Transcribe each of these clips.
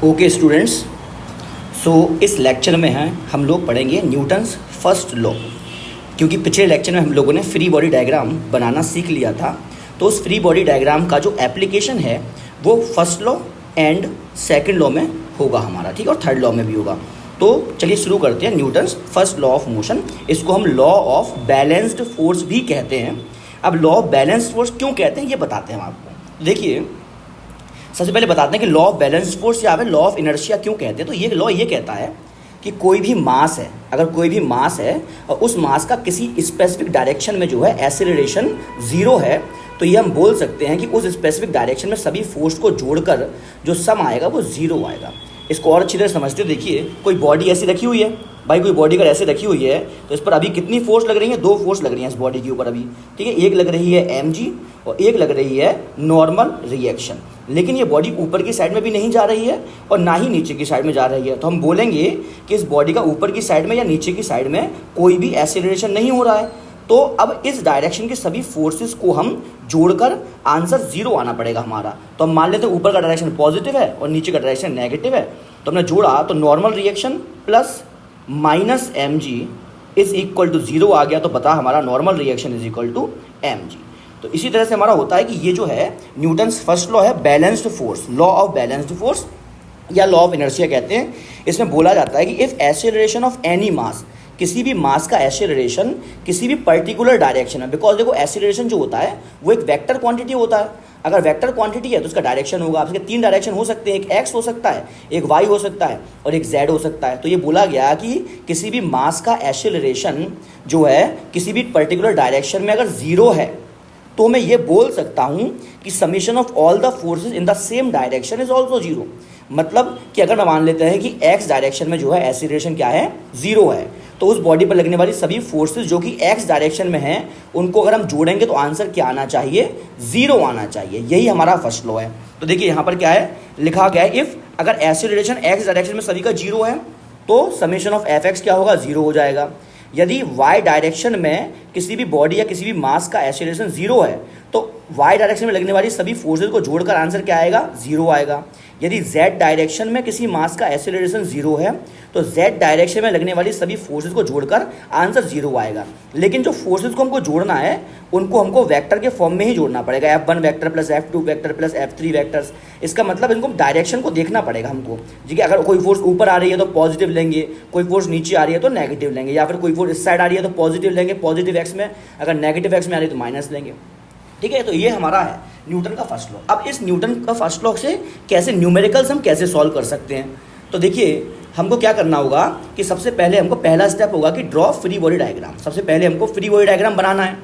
Okay students, सो इस lecture में हैं हम लोग पढ़ेंगे न्यूटन्स फर्स्ट लॉ। क्योंकि पिछले लेक्चर में हम लोगों ने फ्री बॉडी डायग्राम बनाना सीख लिया था, तो उस फ्री बॉडी डायग्राम का जो एप्लीकेशन है वो first law and second law में होगा हमारा, ठीक है, और थर्ड लॉ में भी होगा। तो चलिए शुरू करते हैं Newton's first law of motion. इसको हम लॉ ऑफ बैलेंस्ड फोर्स भी कहते हैं। अब लॉ ऑफ बैलेंस्ड फोर्स क्यों कहते हैं ये बताते हैं हम आपको। देखिए, सबसे पहले बताते हैं कि लॉ ऑफ बैलेंस्ड फोर्स या फिर लॉ ऑफ इनर्शिया क्यों कहते हैं। तो ये लॉ ये कहता है कि कोई भी मास है, अगर कोई भी मास है और उस मास का किसी स्पेसिफिक डायरेक्शन में जो है एक्सेलरेशन जीरो है, तो ये हम बोल सकते हैं कि उस स्पेसिफिक डायरेक्शन में सभी फोर्स को जोड़कर जो सम आएगा वो जीरो आएगा। इसको और अच्छी तरह समझते हो। देखिए, कोई बॉडी ऐसी रखी हुई है भाई, कोई बॉडी अगर ऐसे रखी हुई है तो इस पर अभी कितनी फोर्स लग रही है? दो फोर्स लग रही है इस बॉडी के ऊपर अभी, ठीक है। एक लग रही है mg और एक लग रही है नॉर्मल रिएक्शन। लेकिन ये बॉडी ऊपर की साइड में भी नहीं जा रही है और ना ही नीचे की साइड में जा रही है। तो हम बोलेंगे कि इस बॉडी का ऊपर की साइड में या नीचे की साइड में कोई भी एक्सेलरेशन नहीं हो रहा है। तो अब इस डायरेक्शन के सभी फोर्सेस को हम जोड़कर आंसर जीरो आना पड़ेगा हमारा। तो हम मान लेते हैं ऊपर का डायरेक्शन पॉजिटिव है और नीचे का डायरेक्शन नेगेटिव है। तो हमने जोड़ा तो normal reaction plus minus mg is equal to zero आ गया। तो बता हमारा normal reaction is equal to mg। तो इसी तरह से हमारा होता है कि ये जो है न्यूटन्स फर्स्ट लॉ है balanced force, law of balanced force या लॉ ऑफ इनर्शिया कहते हैं। इसमें बोला जाता है कि इफ एक्सेलरेशन ऑफ एनी मास, किसी भी मास का एक्सेलरेशन किसी भी पर्टिकुलर डायरेक्शन में, बिकॉज देखो एक्सेलरेशन जो होता है वो एक वेक्टर क्वांटिटी होता है। अगर वेक्टर क्वांटिटी है तो उसका डायरेक्शन होगा, आपके तीन डायरेक्शन हो सकते हैं, एक एक्स हो सकता है, एक वाई हो सकता है और एक जेड हो सकता है। तो ये बोला गया कि किसी भी मास का एक्सेलरेशन जो है किसी भी पर्टिकुलर डायरेक्शन में अगर जीरो है तो मैं ये बोल सकता हूँ कि summation of all the forces in the same direction is also zero. मतलब कि अगर मैं मान लेते हैं कि एक्स डायरेक्शन में जो है एक्सेलरेशन क्या है? जीरो है, तो उस बॉडी पर लगने वाली सभी फोर्सेस जो कि एक्स डायरेक्शन में हैं उनको अगर हम जोड़ेंगे तो आंसर क्या आना चाहिए? जीरो आना चाहिए। यही हमारा फर्स्ट लॉ है। तो देखिए यहाँ पर क्या है लिखा गया है, इफ अगर एक्सेलरेशन एक्स डायरेक्शन में सभी का जीरो है तो समेशन ऑफ एफ एक्स क्या होगा? जीरो हो जाएगा। यदि वाई डायरेक्शन में किसी भी बॉडी या किसी भी मास का एक्सेलरेशन जीरो है तो वाई डायरेक्शन में लगने वाली सभी फोर्सेस को जोड़कर आंसर क्या आएगा? जीरो आएगा। यदि जेड डायरेक्शन में किसी मास का एक्सेलरेशन जीरो है तो जेड डायरेक्शन में लगने वाली सभी फोर्सेस को जोड़कर आंसर जीरो आएगा। लेकिन जो फोर्सेस को हमको जोड़ना है उनको हमको वेक्टर के फॉर्म में ही जोड़ना पड़ेगा, F1 vector plus F2 vector plus F3 vectors. इसका मतलब इनको डायरेक्शन को देखना पड़ेगा हमको, ठीक है। अगर कोई फोर्स ऊपर आ रही है तो पॉजिटिव लेंगे, कोई फोर्स नीचे आ रही है तो नेगेटिव लेंगे, या फिर कोई फोर्स इस साइड आ रही है तो पॉजिटिव लेंगे पॉजिटिव एक्स में, अगर नेगेटिव एक्स में आ रही है तो माइनस लेंगे, ठीक है। तो ये हमारा है न्यूटन का फर्स्ट लॉ। अब इस न्यूटन का फर्स्ट लॉ से कैसे न्यूमेरिकल्स हम कैसे सॉल्व कर सकते हैं? तो देखिए, हमको क्या करना होगा कि सबसे पहले हमको पहला स्टेप होगा कि ड्रॉ फ्री बॉडी डायग्राम। सबसे पहले हमको फ्री बॉडी डायग्राम बनाना है।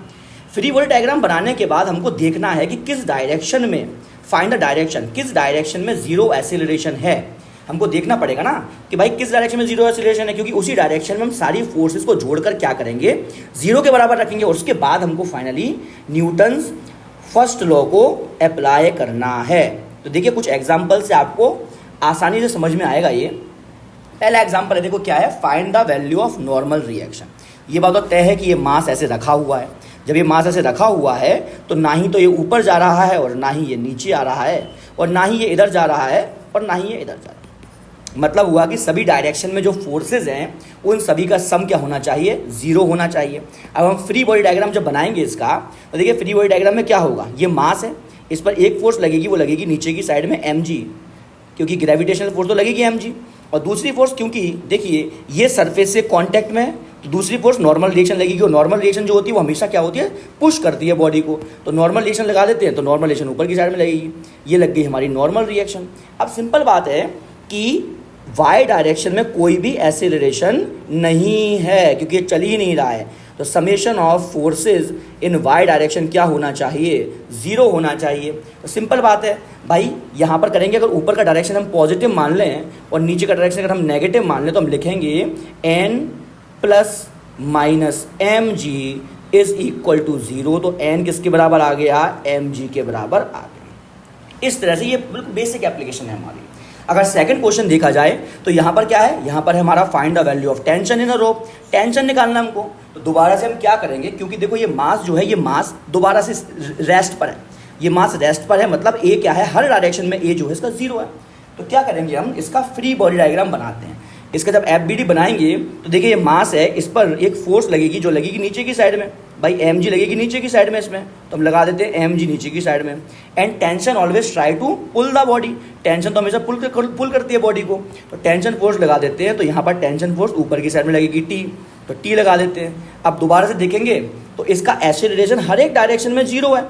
फ्री बॉडी डायग्राम बनाने के बाद हमको देखना है कि किस डायरेक्शन में, फाइंड द डायरेक्शन, किस डायरेक्शन में जीरो एक्सेलरेशन है। हमको देखना पड़ेगा ना कि भाई किस डायरेक्शन में जीरो एक्सेलरेशन है, क्योंकि उसी डायरेक्शन में हम सारी फोर्सेस को जोड़कर क्या करेंगे? जीरो के बराबर रखेंगे। और उसके बाद हमको फाइनली न्यूटन्स फर्स्ट लॉ को अप्लाई करना है। तो देखिए, कुछ एग्जाम्पल से आपको आसानी से समझ में आएगा। ये पहला एग्जाम्पल है, देखो क्या है, find the value of normal reaction. ये बात तो तय है कि ये मास ऐसे रखा हुआ है। जब ये मास ऐसे रखा हुआ है तो ना ही तो ये ऊपर जा रहा है और ना ही ये नीचे आ रहा है और ना ही ये इधर जा रहा है और ना ही ये इधर जा रहा है। मतलब हुआ कि सभी डायरेक्शन में जो फोर्सेज हैं उन सभी का सम क्या होना चाहिए? जीरो होना चाहिए। अब हम फ्री बॉडी डायग्राम जब बनाएंगे इसका, तो देखिए फ्री बॉडी डायग्राम में क्या होगा, ये मास है, इस पर एक फोर्स लगेगी, वो लगेगी नीचे की साइड में mg, क्योंकि ग्रेविटेशनल फोर्स तो लगेगी mg। और दूसरी फोर्स, क्योंकि देखिए ये सरफेस से कांटेक्ट में है तो दूसरी फोर्स नॉर्मल रिएक्शन लगेगी। और नॉर्मल रिएक्शन जो होती है वो हमेशा क्या होती है? पुश करती है बॉडी को। तो नॉर्मल रिएक्शन लगा देते हैं तो नॉर्मल रिएक्शन ऊपर की साइड में लगेगी। ये लग गई हमारी नॉर्मल रिएक्शन। अब सिंपल बात है कि वाई डायरेक्शन में कोई भी एक्सेलरेशन नहीं है क्योंकि ये चल ही नहीं रहा है। तो summation of forces in Y direction क्या होना चाहिए? जीरो होना चाहिए। तो सिंपल बात है भाई, यहाँ पर करेंगे, अगर ऊपर का डायरेक्शन हम पॉजिटिव मान लें और नीचे का डायरेक्शन अगर हम नेगेटिव मान लें तो हम लिखेंगे n plus minus mg is equal to zero. तो n किसके बराबर आ गया? mg के बराबर आ गया। इस तरह से ये बिल्कुल बेसिक एप्लीकेशन है हमारी। अगर सेकंड क्वेश्चन देखा जाए तो यहाँ पर क्या है? यहाँ पर है हमारा find the value of tension in a rope. Tension निकालना हमको, तो दोबारा से हम क्या करेंगे, क्योंकि देखो ये मास जो है, ये मास दोबारा से रेस्ट पर है, ये मास रेस्ट पर है। मतलब ए क्या है? हर डायरेक्शन में ए जो है इसका जीरो है। तो क्या करेंगे हम, इसका फ्री बॉडी डायग्राम बनाते हैं। इसका जब FBD बनाएंगे तो देखिए ये मास है, इस पर एक फोर्स लगेगी जो लगेगी नीचे की साइड में, भाई mg लगेगी नीचे की साइड में इसमें, तो हम लगा देते हैं mg नीचे की साइड में। And tension always try to pull the body, tension तो हमेशा पुल करती है बॉडी को, तो टेंशन फोर्स लगा देते हैं। तो यहाँ पर टेंशन फोर्स ऊपर की साइड में लगेगी T, तो T लगा देते हैं। अब दोबारा से देखेंगे तो इसका एक्सेलरेशन हर एक डायरेक्शन में 0 है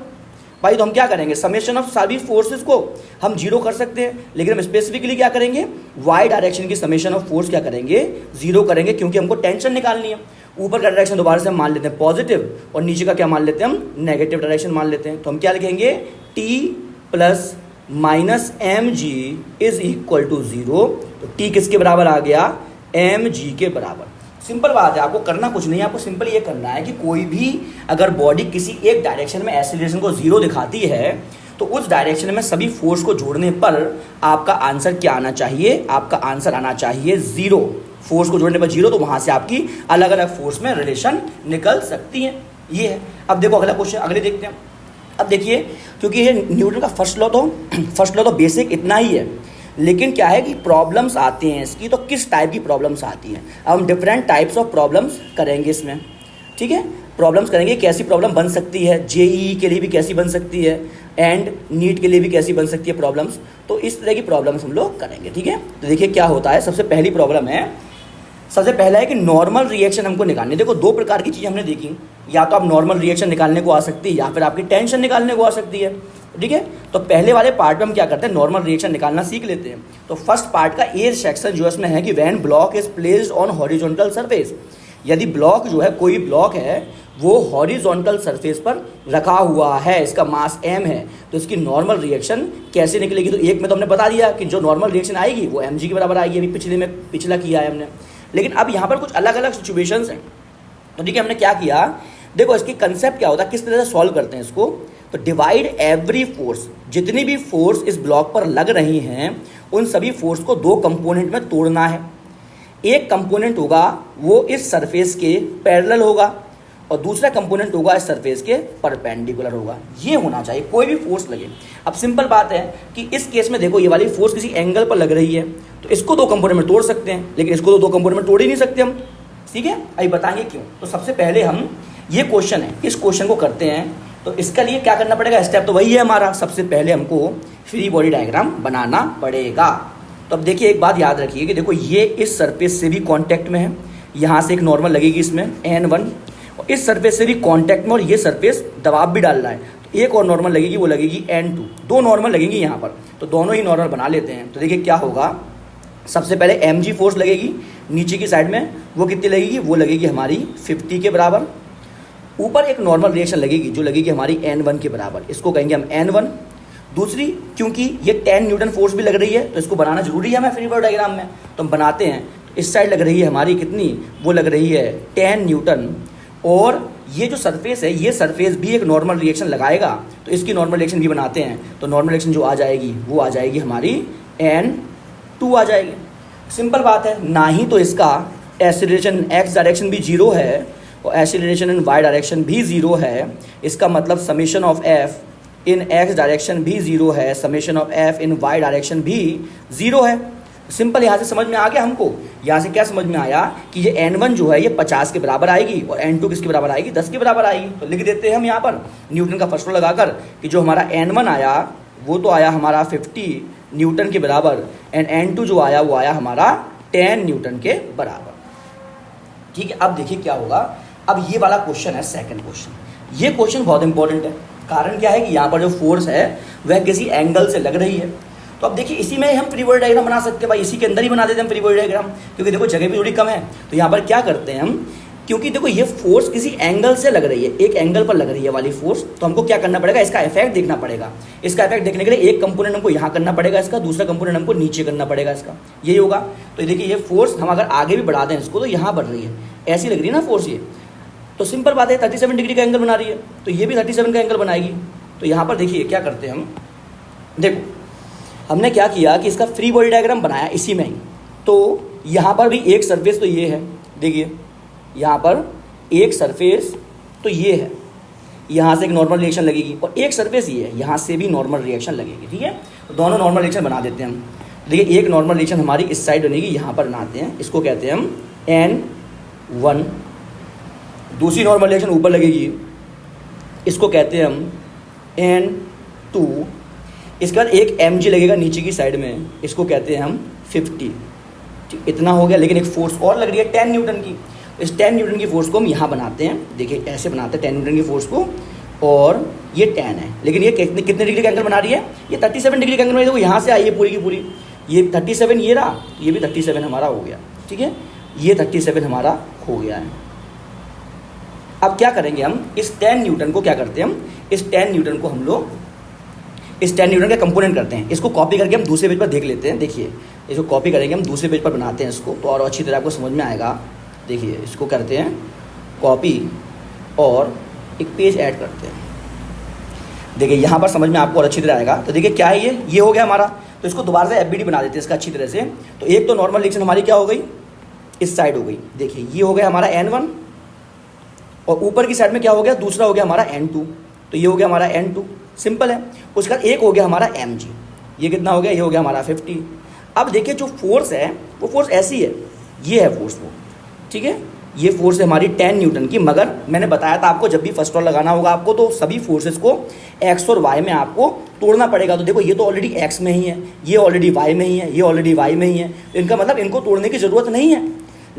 भाई, तो हम क्या करेंगे, समेशन ऑफ सभी फोर्सेस को हम 0 कर सकते हैं, लेकिन हम स्पेसिफिकली क्या करेंगे, वाई डायरेक्शन की समेशन ऑफ फोर्स क्या करेंगे, 0 करेंगे, क्योंकि हमको टेंशन निकालनी है। ऊपर का डायरेक्शन दोबारा से हम मान लेते हैं पॉजिटिव, और नीचे का क्या मान लेते हैं हम, नेगेटिव डायरेक्शन मान लेते हैं। तो हम क्या लिखेंगे, T plus minus mg is equal to 0। तो T किसके बराबर आ गया, mg के बराबर। सिंपल बात है, आपको करना कुछ नहीं है, आपको सिंपल ये करना है कि कोई भी अगर बॉडी किसी एक डायरेक्शन में एक्सीलरेशन को 0 दिखाती है तो उस डायरेक्शन में सभी फोर्स को जोड़ने पर आपका आंसर क्या आना चाहिए, आपका आंसर आना चाहिए 0। फोर्स को जोड़ने पर 0, तो वहां से आपकी अलग अलग फोर्स में रिलेशन निकल सकती है। ये है। अब देखो अगला क्वेश्चन, अगले देखते हैं। अब देखिए, क्योंकि ये न्यूटन का फर्स्ट लॉ तो बेसिक इतना ही है, लेकिन क्या है कि प्रॉब्लम्स आती हैं इसकी, तो किस टाइप की प्रॉब्लम्स आती हैं। अब हम डिफरेंट टाइप्स ऑफ प्रॉब्लम्स करेंगे इसमें, ठीक है। प्रॉब्लम्स करेंगे, कैसी प्रॉब्लम बन सकती है, JEE के लिए भी कैसी बन सकती है, एंड नीट के लिए भी कैसी बन सकती है प्रॉब्लम्स। तो इस तरह की प्रॉब्लम्स हम लोग करेंगे, ठीक है। तो देखिए क्या होता है, सबसे पहली प्रॉब्लम है, सबसे पहला है कि नॉर्मल रिएक्शन हमको निकालनी। देखो दो प्रकार की चीज़ हमने देखी, या तो आप नॉर्मल रिएक्शन निकालने को आ सकती है, या फिर आपकी टेंशन निकालने को आ सकती है, ठीक है। तो पहले वाले पार्ट में हम क्या करते हैं, नॉर्मल रिएक्शन निकालना सीख लेते हैं। तो फर्स्ट पार्ट का ए सेक्शन जो इसमें है कि when block is placed on horizontal surface, यदि ब्लॉक जो है, कोई ब्लॉक है वो हॉरिजॉन्टल सरफेस पर रखा हुआ है, इसका मास m है, तो इसकी नॉर्मल रिएक्शन कैसे निकलेगी। तो एक में तो हमने बता दिया कि जो नॉर्मल रिएक्शन आएगी वो mg के बराबर आएगी, अभी पिछला किया है हमने। लेकिन अब यहाँ पर कुछ अलग अलग सिचुएशंस हैं, तो ठीक है, हमने क्या किया, देखो इसकी कंसेप्ट क्या होता है, किस तरह से सॉल्व करते हैं इसको। तो डिवाइड एवरी फोर्स, जितनी भी फोर्स इस ब्लॉक पर लग रही हैं उन सभी फोर्स को दो कंपोनेंट में तोड़ना है। एक कंपोनेंट होगा वो इस सरफेस के पैरेलल होगा, और दूसरा कंपोनेंट होगा इस सरफेस के परपेंडिकुलर होगा। ये होना चाहिए, कोई भी फोर्स लगे। अब सिंपल बात है कि इस केस में देखो, ये वाली फोर्स किसी एंगल पर लग रही है, तो इसको दो कंपोनेंट में तोड़ सकते हैं, लेकिन इसको तो दो कंपोनेंट में तोड़ ही नहीं सकते हम, ठीक है। अभी बताएंगे क्यों। तो सबसे पहले हम, ये क्वेश्चन है, इस क्वेश्चन को करते हैं। तो इसका लिए क्या करना पड़ेगा, स्टेप तो वही है हमारा, सबसे पहले हमको फ्री बॉडी डायग्राम बनाना पड़ेगा। तो अब देखिए एक बात याद रखिए कि देखो ये इस सरफेस से भी कांटेक्ट में है, यहाँ से एक नॉर्मल लगेगी इसमें N1, और इस सरफेस से भी कांटेक्ट में, और ये सरफेस दबाव भी डाल रहा है, तो एक और नॉर्मल लगेगी, वो लगेगी N2, दो नॉर्मल लगेंगी यहाँ पर। तो दोनों ही नॉर्मल बना लेते हैं। तो देखिए क्या होगा, सबसे पहले mg फोर्स लगेगी नीचे की साइड में, वो कितनी लगेगी, वो लगेगी हमारी 50 के बराबर। ऊपर एक नॉर्मल रिएक्शन लगेगी जो लगेगी हमारी N1 के बराबर, इसको कहेंगे हम N1। दूसरी, क्योंकि ये 10 न्यूटन फोर्स भी लग रही है तो इसको बनाना जरूरी है हमें फ्री बॉडी डायग्राम में, तो हम बनाते हैं। इस साइड लग रही है हमारी कितनी, वो लग रही है 10 न्यूटन, और ये जो सरफेस है, ये सरफेस भी एक नॉर्मल रिएक्शन लगाएगा, तो इसकी नॉर्मल रिएक्शन भी बनाते हैं। तो नॉर्मल रिएक्शन जो आ जाएगी वो आ जाएगी हमारी N2 आ जाएगी। सिंपल बात है, ना ही तो इसका एक्सीलरेशन x डायरेक्शन भी 0 है और एक्सीलरेशन इन y डायरेक्शन भी 0 है, इसका मतलब summation of f in x direction भी 0 है, summation of f in y direction भी 0 है। सिंपल यहाँ से समझ में आ गया हमको। यहाँ से क्या समझ में आया कि ये N1 जो है ये 50 के बराबर आएगी, और N2 किसके बराबर आएगी, 10 के बराबर आएगी। तो लिख देते हैं हम यहाँ पर न्यूटन का फर्स्ट लॉ लगाकर कि जो हमारा N1 आया वो तो आया हमारा 50 न्यूटन के बराबर, एंड N2 जो आया वो आया हमारा 10 न्यूटन के बराबर, ठीक है। अब देखिए क्या होगा, अब ये वाला क्वेश्चन है सेकंड क्वेश्चन। ये क्वेश्चन बहुत इंपॉर्टेंट है, कारण क्या है कि यहाँ पर जो फोर्स है वह किसी एंगल से लग रही है। तो अब देखिए इसी में हम फ्री बॉडी डायग्राम बना सकते हैं भाई, इसी के अंदर ही बना देते हैं फ्री बॉडी डायग्राम, क्योंकि देखो जगह भी थोड़ी कम है। तो यहाँ पर क्या करते हैं हम, क्योंकि देखो ये फोर्स किसी एंगल से लग रही है, एक एंगल पर लग रही है वाली फोर्स, तो हमको क्या करना पड़ेगा, इसका इफेक्ट देखना पड़ेगा। इसका इफेक्ट देखने के लिए एक कंपोनेंट हमको यहाँ करना पड़ेगा इसका, दूसरा कंपोनेंट हमको नीचे करना पड़ेगा इसका, यही होगा। तो देखिए ये फोर्स हम अगर आगे भी बढ़ा दें इसको, तो यहाँ बढ़ रही है, ऐसी लग रही है ना फोर्स ये, तो सिंपल बात है 37 डिग्री का एंगल बना रही है, तो ये भी 37 का एंगल बनाएगी। तो यहाँ पर देखिए क्या करते हैं हम, देखो हमने क्या किया कि इसका फ्री बॉडी डायग्राम बनाया इसी में ही। तो यहाँ पर भी एक सरफेस तो ये है, देखिए यहाँ पर एक सरफेस तो ये है, यहाँ से एक नॉर्मल रिएक्शन लगेगी, और एक सरफेस ये है, यहाँ से भी नॉर्मल रिएक्शन लगेगी, ठीक है। तो दोनों नॉर्मल रिएक्शन बना देते हैं हम। देखिए एक नॉर्मल रिएक्शन हमारी इस साइड बनेगी, यहाँ पर बनाते हैं, इसको कहते हैं हम N1। दूसरी नॉर्मल रिएक्शन ऊपर लगेगी, इसको कहते हैं हम N2। इसके बाद एक Mg लगेगा नीचे की साइड में, इसको कहते हैं हम 50। ठीक, इतना हो गया। लेकिन एक फोर्स और लग रही है 10 न्यूटन की। इस 10 न्यूटन की फोर्स को हम यहाँ बनाते हैं, देखिए ऐसे बनाते हैं 10 न्यूटन की फोर्स को, और ये 10 है। लेकिन ये कितने डिग्री का एंगल बना रही है? ये 37 डिग्री का एंगल बना रही है। यहाँ से आई है पूरी की पूरी, ये 37 ये रहा, ये भी 37 हमारा हो गया। ठीक है, ये 37 हमारा हो गया है। अब क्या करेंगे हम, इस 10 न्यूटन को क्या करते हैं हम, इस 10 न्यूटन को हम लोग इस 10 न्यूटन का कंपोनेंट करते हैं। इसको कॉपी करके हम दूसरे पेज पर देख लेते हैं। देखिए इसको कॉपी करेंगे हम, दूसरे पेज पर बनाते हैं इसको, तो और अच्छी तरह आपको समझ में आएगा। देखिए इसको करते हैं कॉपी और एक पेज ऐड करते हैं। देखिए यहाँ पर समझ में आपको और अच्छी तरह आएगा। तो देखिए क्या है, ये हो गया हमारा। तो इसको दोबारा से FBD बना देते हैं इसका अच्छी तरह से। तो एक तो नॉर्मल रिएक्शन हमारी क्या हो गई, इस साइड हो गई। देखिए ये हो गया हमारा N1, और ऊपर की साइड में क्या हो गया, दूसरा हो गया हमारा N2। तो ये हो गया हमारा N2, सिंपल है। उसका एक हो गया हमारा Mg, ये कितना हो गया, ये हो गया हमारा 50। अब देखिए जो फोर्स है वो फोर्स ऐसी है, ये है फोर्स वो, ठीक है। ये फोर्स है हमारी 10 न्यूटन की। मगर मैंने बताया था आपको, जब भी फर्स्ट लॉ लगाना होगा आपको, तो सभी फोर्सेस को एक्स और वाई में आपको तोड़ना पड़ेगा। तो देखो ये तो ऑलरेडी एक्स में ही है, ये ऑलरेडी वाई में ही है, ये ऑलरेडी वाई में ही है। इनका मतलब इनको तोड़ने की ज़रूरत नहीं है।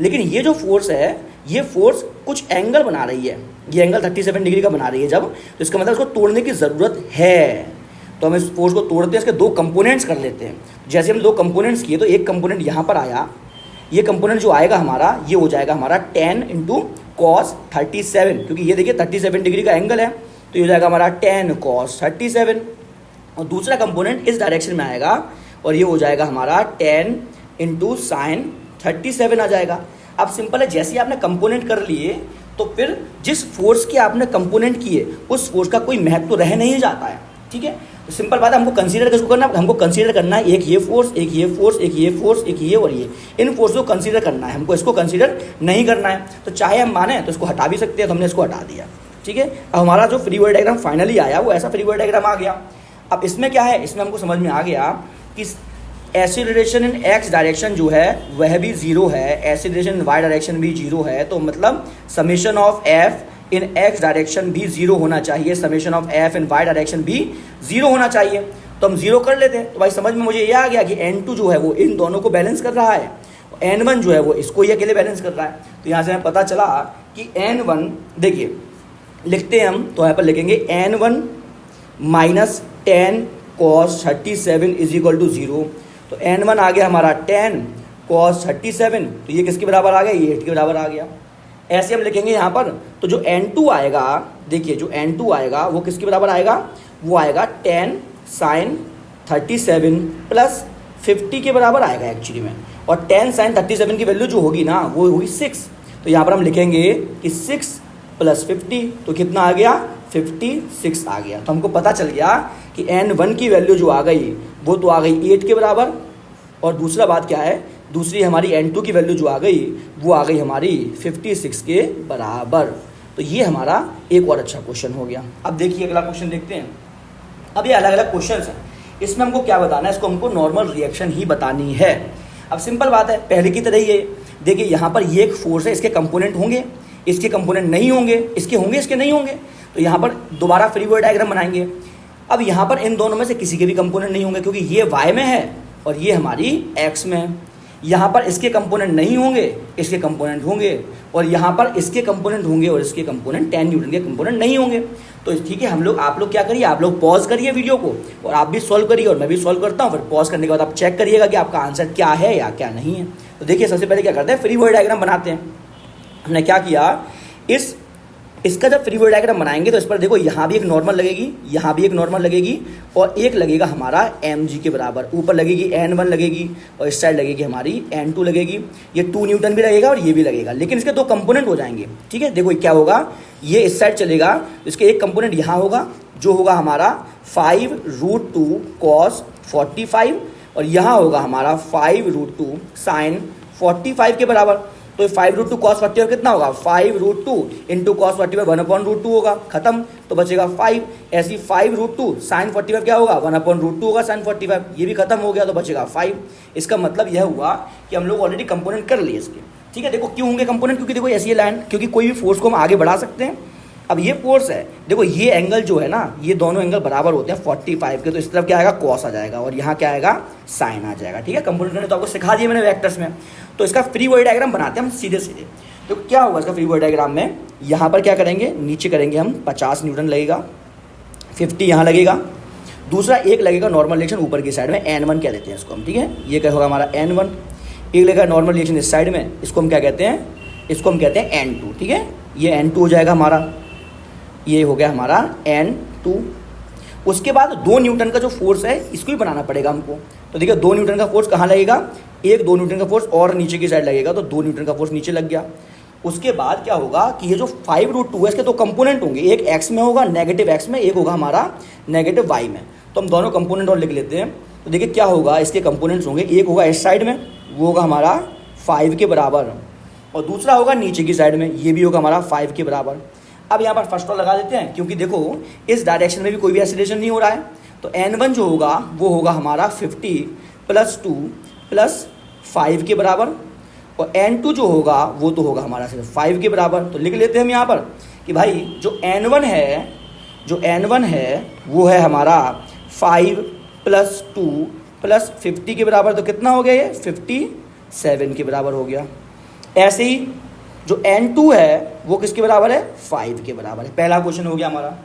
लेकिन ये जो फोर्स है, ये फोर्स कुछ एंगल बना रही है, ये एंगल 37 डिग्री का बना रही है जब, तो इसका मतलब इसको तोड़ने की ज़रूरत है। तो हम इस फोर्स को तोड़ते हैं, इसके दो कंपोनेंट्स कर लेते हैं। जैसे हम दो कंपोनेंट्स किए, तो एक कंपोनेंट यहाँ पर आया, ये कंपोनेंट जो आएगा हमारा, ये हो जाएगा हमारा 10 इंटू कॉस 37, क्योंकि ये देखिए 37 डिग्री का एंगल है, तो ये हो जाएगा हमारा 10 कॉस 37। और दूसरा कंपोनेंट इस डायरेक्शन में आएगा, और ये हो जाएगा हमारा 10 इंटू साइन 37 आ जाएगा। अब सिंपल है, जैसे आपने कंपोनेंट कर लिए, तो फिर जिस फोर्स के आपने कंपोनेंट किए, उस फोर्स का कोई महत्व रह नहीं जाता है। ठीक है, तो सिंपल बात है, हमको कंसीडर किसको करना है, हमको कंसीडर करना है एक ये फोर्स, एक ये फोर्स, एक ये फोर्स, एक ये और ये, इन फोर्स को कंसीडर करना है। हमको इसको कंसीडर नहीं करना है। तो चाहे हम माने तो इसको हटा भी सकते हैं, तो हमने इसको हटा दिया। ठीक है, अब हमारा जो फ्री बॉडी डायग्राम फाइनली आया, वो ऐसा फ्री बॉडी डायग्राम आ गया। अब इसमें क्या है, इसमें हमको समझ में आ गया कि एक्सीलरेशन इन एक्स डायरेक्शन जो है वह भी जीरो है, एक्सीलरेशन इन वाई डायरेक्शन भी जीरो है। तो मतलब summation of F in X direction भी जीरो होना चाहिए, summation of F in Y direction भी जीरो होना चाहिए। तो हम जीरो कर लेते हैं। तो भाई समझ में मुझे ये आ गया कि N2 जो है वो इन दोनों को बैलेंस कर रहा है, N1 जो है वो इसको ही अकेले बैलेंस कर रहा है। तो यहाँ से हमें पता चला कि N1, देखिए लिखते हैं हम, तो यहाँ पर लिखेंगे N1 minus 10 cos 37 is equal to 0। तो N1 आ गया हमारा 10 कॉस 37, तो ये किसके बराबर आ गया, ये 8 के बराबर आ गया। ऐसे हम लिखेंगे यहाँ पर। तो जो N2 आएगा, देखिए जो N2 आएगा वो किसके बराबर आएगा, वो आएगा 10 साइन 37 प्लस 50 के बराबर आएगा एक्चुअली में। और 10 साइन 37 की वैल्यू जो होगी ना, वो होगी 6। तो यहाँ पर हम लिखेंगे कि 6 प्लस 50, तो कितना आ गया, 56 आ गया। तो हमको पता चल गया कि N1 की वैल्यू जो आ गई वो तो आ गई 8 के बराबर। और दूसरा बात क्या है, दूसरी हमारी N2 की वैल्यू जो आ गई वो आ गई हमारी 56 के बराबर। तो ये हमारा एक और अच्छा क्वेश्चन हो गया। अब देखिए अगला क्वेश्चन देखते हैं। अब ये अलग अलग क्वेश्चन हैं, इसमें हमको क्या बताना है, इसको हमको नॉर्मल रिएक्शन ही बतानी है। अब सिंपल बात है, पहले की तरह ही है। देखिए यहाँ पर ये एक फोर्स है, इसके कंपोनेंट होंगे, इसके कंपोनेंट नहीं होंगे, इसके होंगे, इसके नहीं होंगे। तो यहाँ पर दोबारा फ्री बॉडी डायग्राम बनाएंगे। अब यहाँ पर इन दोनों में से किसी के भी कंपोनेंट नहीं होंगे, क्योंकि ये वाई में है और ये हमारी एक्स में है। यहाँ पर इसके कंपोनेंट नहीं होंगे, इसके कंपोनेंट होंगे, और यहाँ पर इसके कंपोनेंट होंगे और इसके कंपोनेंट 10 न्यूटन के कंपोनेंट नहीं होंगे। तो ठीक है, आप लोग क्या करिए, आप लोग पॉज करिए वीडियो को, और आप भी सॉल्व करिए और मैं भी सॉल्व करता हूँ। फिर पॉज करने के बाद आप चेक करिएगा कि आपका आंसर क्या है या क्या नहीं है। तो देखिए सबसे पहले क्या करते हैं, फ्री बॉडी डायग्राम बनाते हैं। हमने क्या किया, इसका जब फ्री बॉडी डायग्राम बनाएंगे तो इस पर देखो, यहाँ भी एक नॉर्मल लगेगी, यहाँ भी एक नॉर्मल लगेगी, और एक लगेगा हमारा Mg के बराबर। ऊपर लगेगी N1 लगेगी, और इस साइड लगेगी हमारी N2 लगेगी। ये 2 न्यूटन भी लगेगा और ये भी लगेगा, लेकिन इसके दो कंपोनेंट हो जाएंगे। ठीक है, देखो क्या होगा, ये इस साइड चलेगा, इसके एक कंपोनेंट यहाँ होगा, जो होगा हमारा 5√2 cos 45, और यहाँ होगा हमारा 5√2 साइन 45 के बराबर। तो 5√2 cos 45 कितना होगा, 5√2 इंटू कॉस 45 1/√2 होगा, खत्म, तो बचेगा 5। ऐसी 5√2 साइन 45 क्या होगा, 1/√2 होगा साइन 45, ये भी खत्म हो गया तो बचेगा 5। इसका मतलब यह हुआ कि हम लोग ऑलरेडी कंपोनेंट कर लिए इसके, ठीक है। देखो क्यों होंगे कंपोनेंट, क्योंकि देखो ऐसी लाइन, क्योंकि कोई भी फोर्स को हम आगे बढ़ा सकते हैं। अब ये फोर्स है, देखो ये एंगल जो है ना, ये दोनों एंगल बराबर होते हैं 45 के, तो इस तरफ क्या आएगा, कॉस आ जाएगा और यहाँ क्या आएगा, साइन आ जाएगा, ठीक है। कंपोनेंट ने तो आपको सिखा दिया मैंने वेक्टर्स में। तो इसका फ्री बॉडी डायग्राम बनाते हैं हम सीधे सीधे। तो क्या होगा इसका फ्री बॉडी डायग्राम में, यहाँ पर क्या करेंगे, नीचे करेंगे हम 50 न्यूटन लगेगा, 50 यहाँ लगेगा, दूसरा एक लगेगा नॉर्मल रिएक्शन ऊपर की साइड में, N1 कह देते हैं इसको हम, ठीक है। ये क्या होगा हमारा N1, एक लगेगा नॉर्मल रिएक्शन इस साइड में, इसको हम क्या कहते हैं, इसको हम कहते हैं N2, ठीक है। ये N2 हो जाएगा हमारा, ये हो गया हमारा N2। उसके बाद 2 न्यूटन का जो फोर्स है इसको भी बनाना पड़ेगा हमको। तो देखिए 2 न्यूटन का फोर्स कहाँ लगेगा, 2 न्यूटन का फोर्स और नीचे की साइड लगेगा, तो 2 न्यूटन का फोर्स नीचे लग गया। उसके बाद क्या होगा कि ये जो 5√2 है इसके 2 कंपोनेंट होंगे, एक एक्स में होगा नेगेटिव एक्स में, एक होगा हमारा नेगेटिव वाई में। तो हम दोनों कंपोनेंट और लिख लेते हैं। तो देखिए क्या होगा, इसके कंपोनेंट्स होंगे, एक होगा इस साइड में, वो होगा हमारा 5 के बराबर, और दूसरा होगा नीचे की साइड में, ये भी होगा हमारा 5 के बराबर। अब यहाँ पर फर्स्ट लॉ लगा देते हैं, क्योंकि देखो इस डायरेक्शन में भी कोई भी एक्सीलरेशन नहीं हो रहा है, तो N1 जो होगा वो होगा हमारा 50 + 2 + 5 के बराबर, और N2 जो होगा वो तो होगा हमारा सिर्फ 5 के बराबर। तो लिख लेते हैं हम यहाँ पर कि भाई जो N1 है वो है हमारा 5 + 2 + 50 के बराबर, तो कितना हो गया ये, 57 के बराबर हो गया। ऐसे ही जो N2 है वो किसके बराबर है, 5 के बराबर है। पहला क्वेश्चन हो गया हमारा।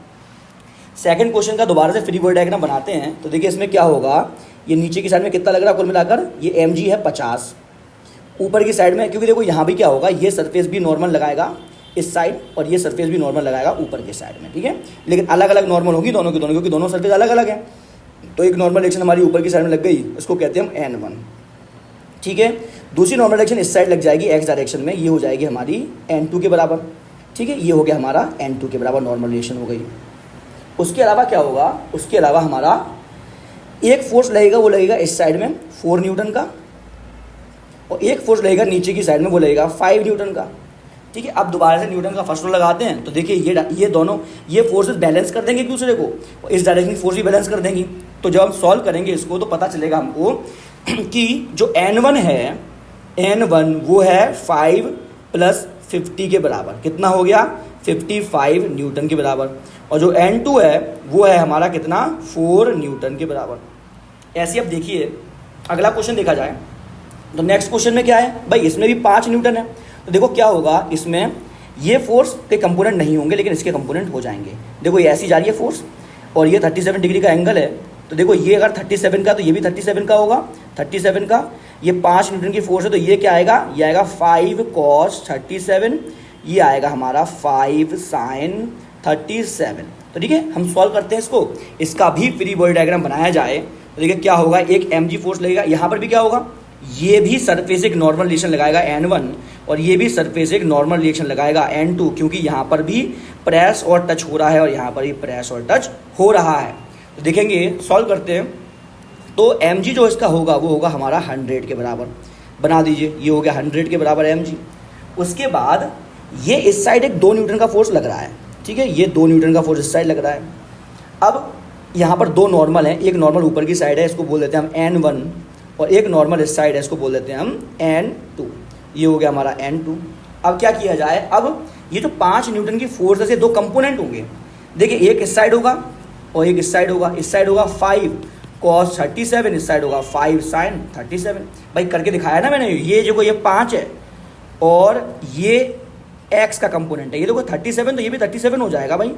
सेकंड क्वेश्चन का दोबारा से फ्री बॉडी डायग्राम बनाते हैं। तो देखिए इसमें क्या होगा, ये नीचे की साइड में कितना लग रहा है कुल मिलाकर, ये mg है 50, ऊपर की साइड में, क्योंकि देखो यहाँ भी क्या होगा, ये सरफेस भी नॉर्मल लगाएगा इस साइड, और ये सरफेस भी नॉर्मल लगाएगा ऊपर की साइड में, ठीक है। लेकिन अलग अलग नॉर्मल होगी दोनों की दोनों, क्योंकि दोनों सरफेस अलग अलग है। तो एक नॉर्मल रिएक्शन हमारी ऊपर की साइड में लग गई, इसको कहते हैं हम N1, ठीक है। दूसरी नॉर्मल डायरेक्शन इस साइड लग जाएगी एक्स डायरेक्शन में, ये हो जाएगी हमारी N2 के बराबर, ठीक है। ये हो गया हमारा N2 के बराबर नॉर्मल रिएक्शन हो गई। उसके अलावा क्या होगा, उसके अलावा हमारा एक फोर्स लगेगा, वो लगेगा इस साइड में 4 न्यूटन का, और एक फोर्स लगेगा नीचे की साइड में, वो लगेगा 5 न्यूटन का, ठीक है। अब दोबारा से न्यूटन का फर्स्ट लॉ लगाते हैं। तो देखिए ये दोनों ये फोर्सेस बैलेंस कर देंगे एक दूसरे को, और इस डायरेक्शन की फोर्स भी बैलेंस कर देंगी। तो जब हम सॉल्व करेंगे इसको तो पता चलेगा हमको कि जो N1 है, N1 वो है 5 + 50 के बराबर, कितना हो गया, 55 न्यूटन के बराबर, और जो N2 है वो है हमारा कितना, 4 न्यूटन के बराबर। ऐसे अब देखिए अगला क्वेश्चन देखा जाए, तो नेक्स्ट क्वेश्चन में क्या है भाई, इसमें भी 5 न्यूटन है। तो देखो क्या होगा, इसमें ये फोर्स के कंपोनेंट नहीं होंगे लेकिन इसके कंपोनेंट हो जाएंगे। देखो ये ऐसी जा रही है फोर्स, और ये 37 डिग्री का एंगल है, तो देखो ये अगर 37 का तो ये भी 37 का होगा, 37 का, ये 5 न्यूटन की फोर्स है, तो ये क्या आएगा, ये आएगा 5 cos 37, ये आएगा हमारा 5 sin 37। तो ठीक है, हम सॉल्व करते हैं इसको, इसका भी फ्री बॉडी डायग्राम बनाया जाए। तो देखिए क्या होगा, एक mg फोर्स लगेगा, यहाँ पर भी क्या होगा, ये भी सरफेस एक नॉर्मल रिएक्शन लगाएगा N1, और ये भी सरफेस एक नॉर्मल रिएक्शन लगाएगा N2, क्योंकि यहाँ पर भी प्रेस और टच हो रहा है और यहाँ पर भी प्रेस और टच हो रहा है। तो देखेंगे, सॉल्व करते हैं। तो mg जो इसका होगा वो होगा हमारा 100 के बराबर, बना दीजिए, ये हो गया 100 के बराबर mg। उसके बाद ये इस साइड एक 2 न्यूटन का फोर्स लग रहा है, ठीक है, ये 2 न्यूटन का फोर्स इस साइड लग रहा है। अब यहाँ पर 2 नॉर्मल हैं, एक नॉर्मल ऊपर की साइड है, इसको बोल देते हैं हम N1, और एक नॉर्मल इस साइड है, इसको बोल देते हैं हम N2। ये हो गया हमारा N2। अब क्या किया जाए, अब ये जो 5 न्यूटन की फोर्स से 2 कंपोनेंट होंगे, देखिए एक इस साइड होगा और एक इस साइड होगा। इस साइड होगा 5 cos 37, इस साइड होगा 5 sin 37। भाई करके दिखाया ना मैंने, ये जो ये 5 है और ये x का कंपोनेंट है, ये देखो 37, तो ये भी 37 हो जाएगा भाई,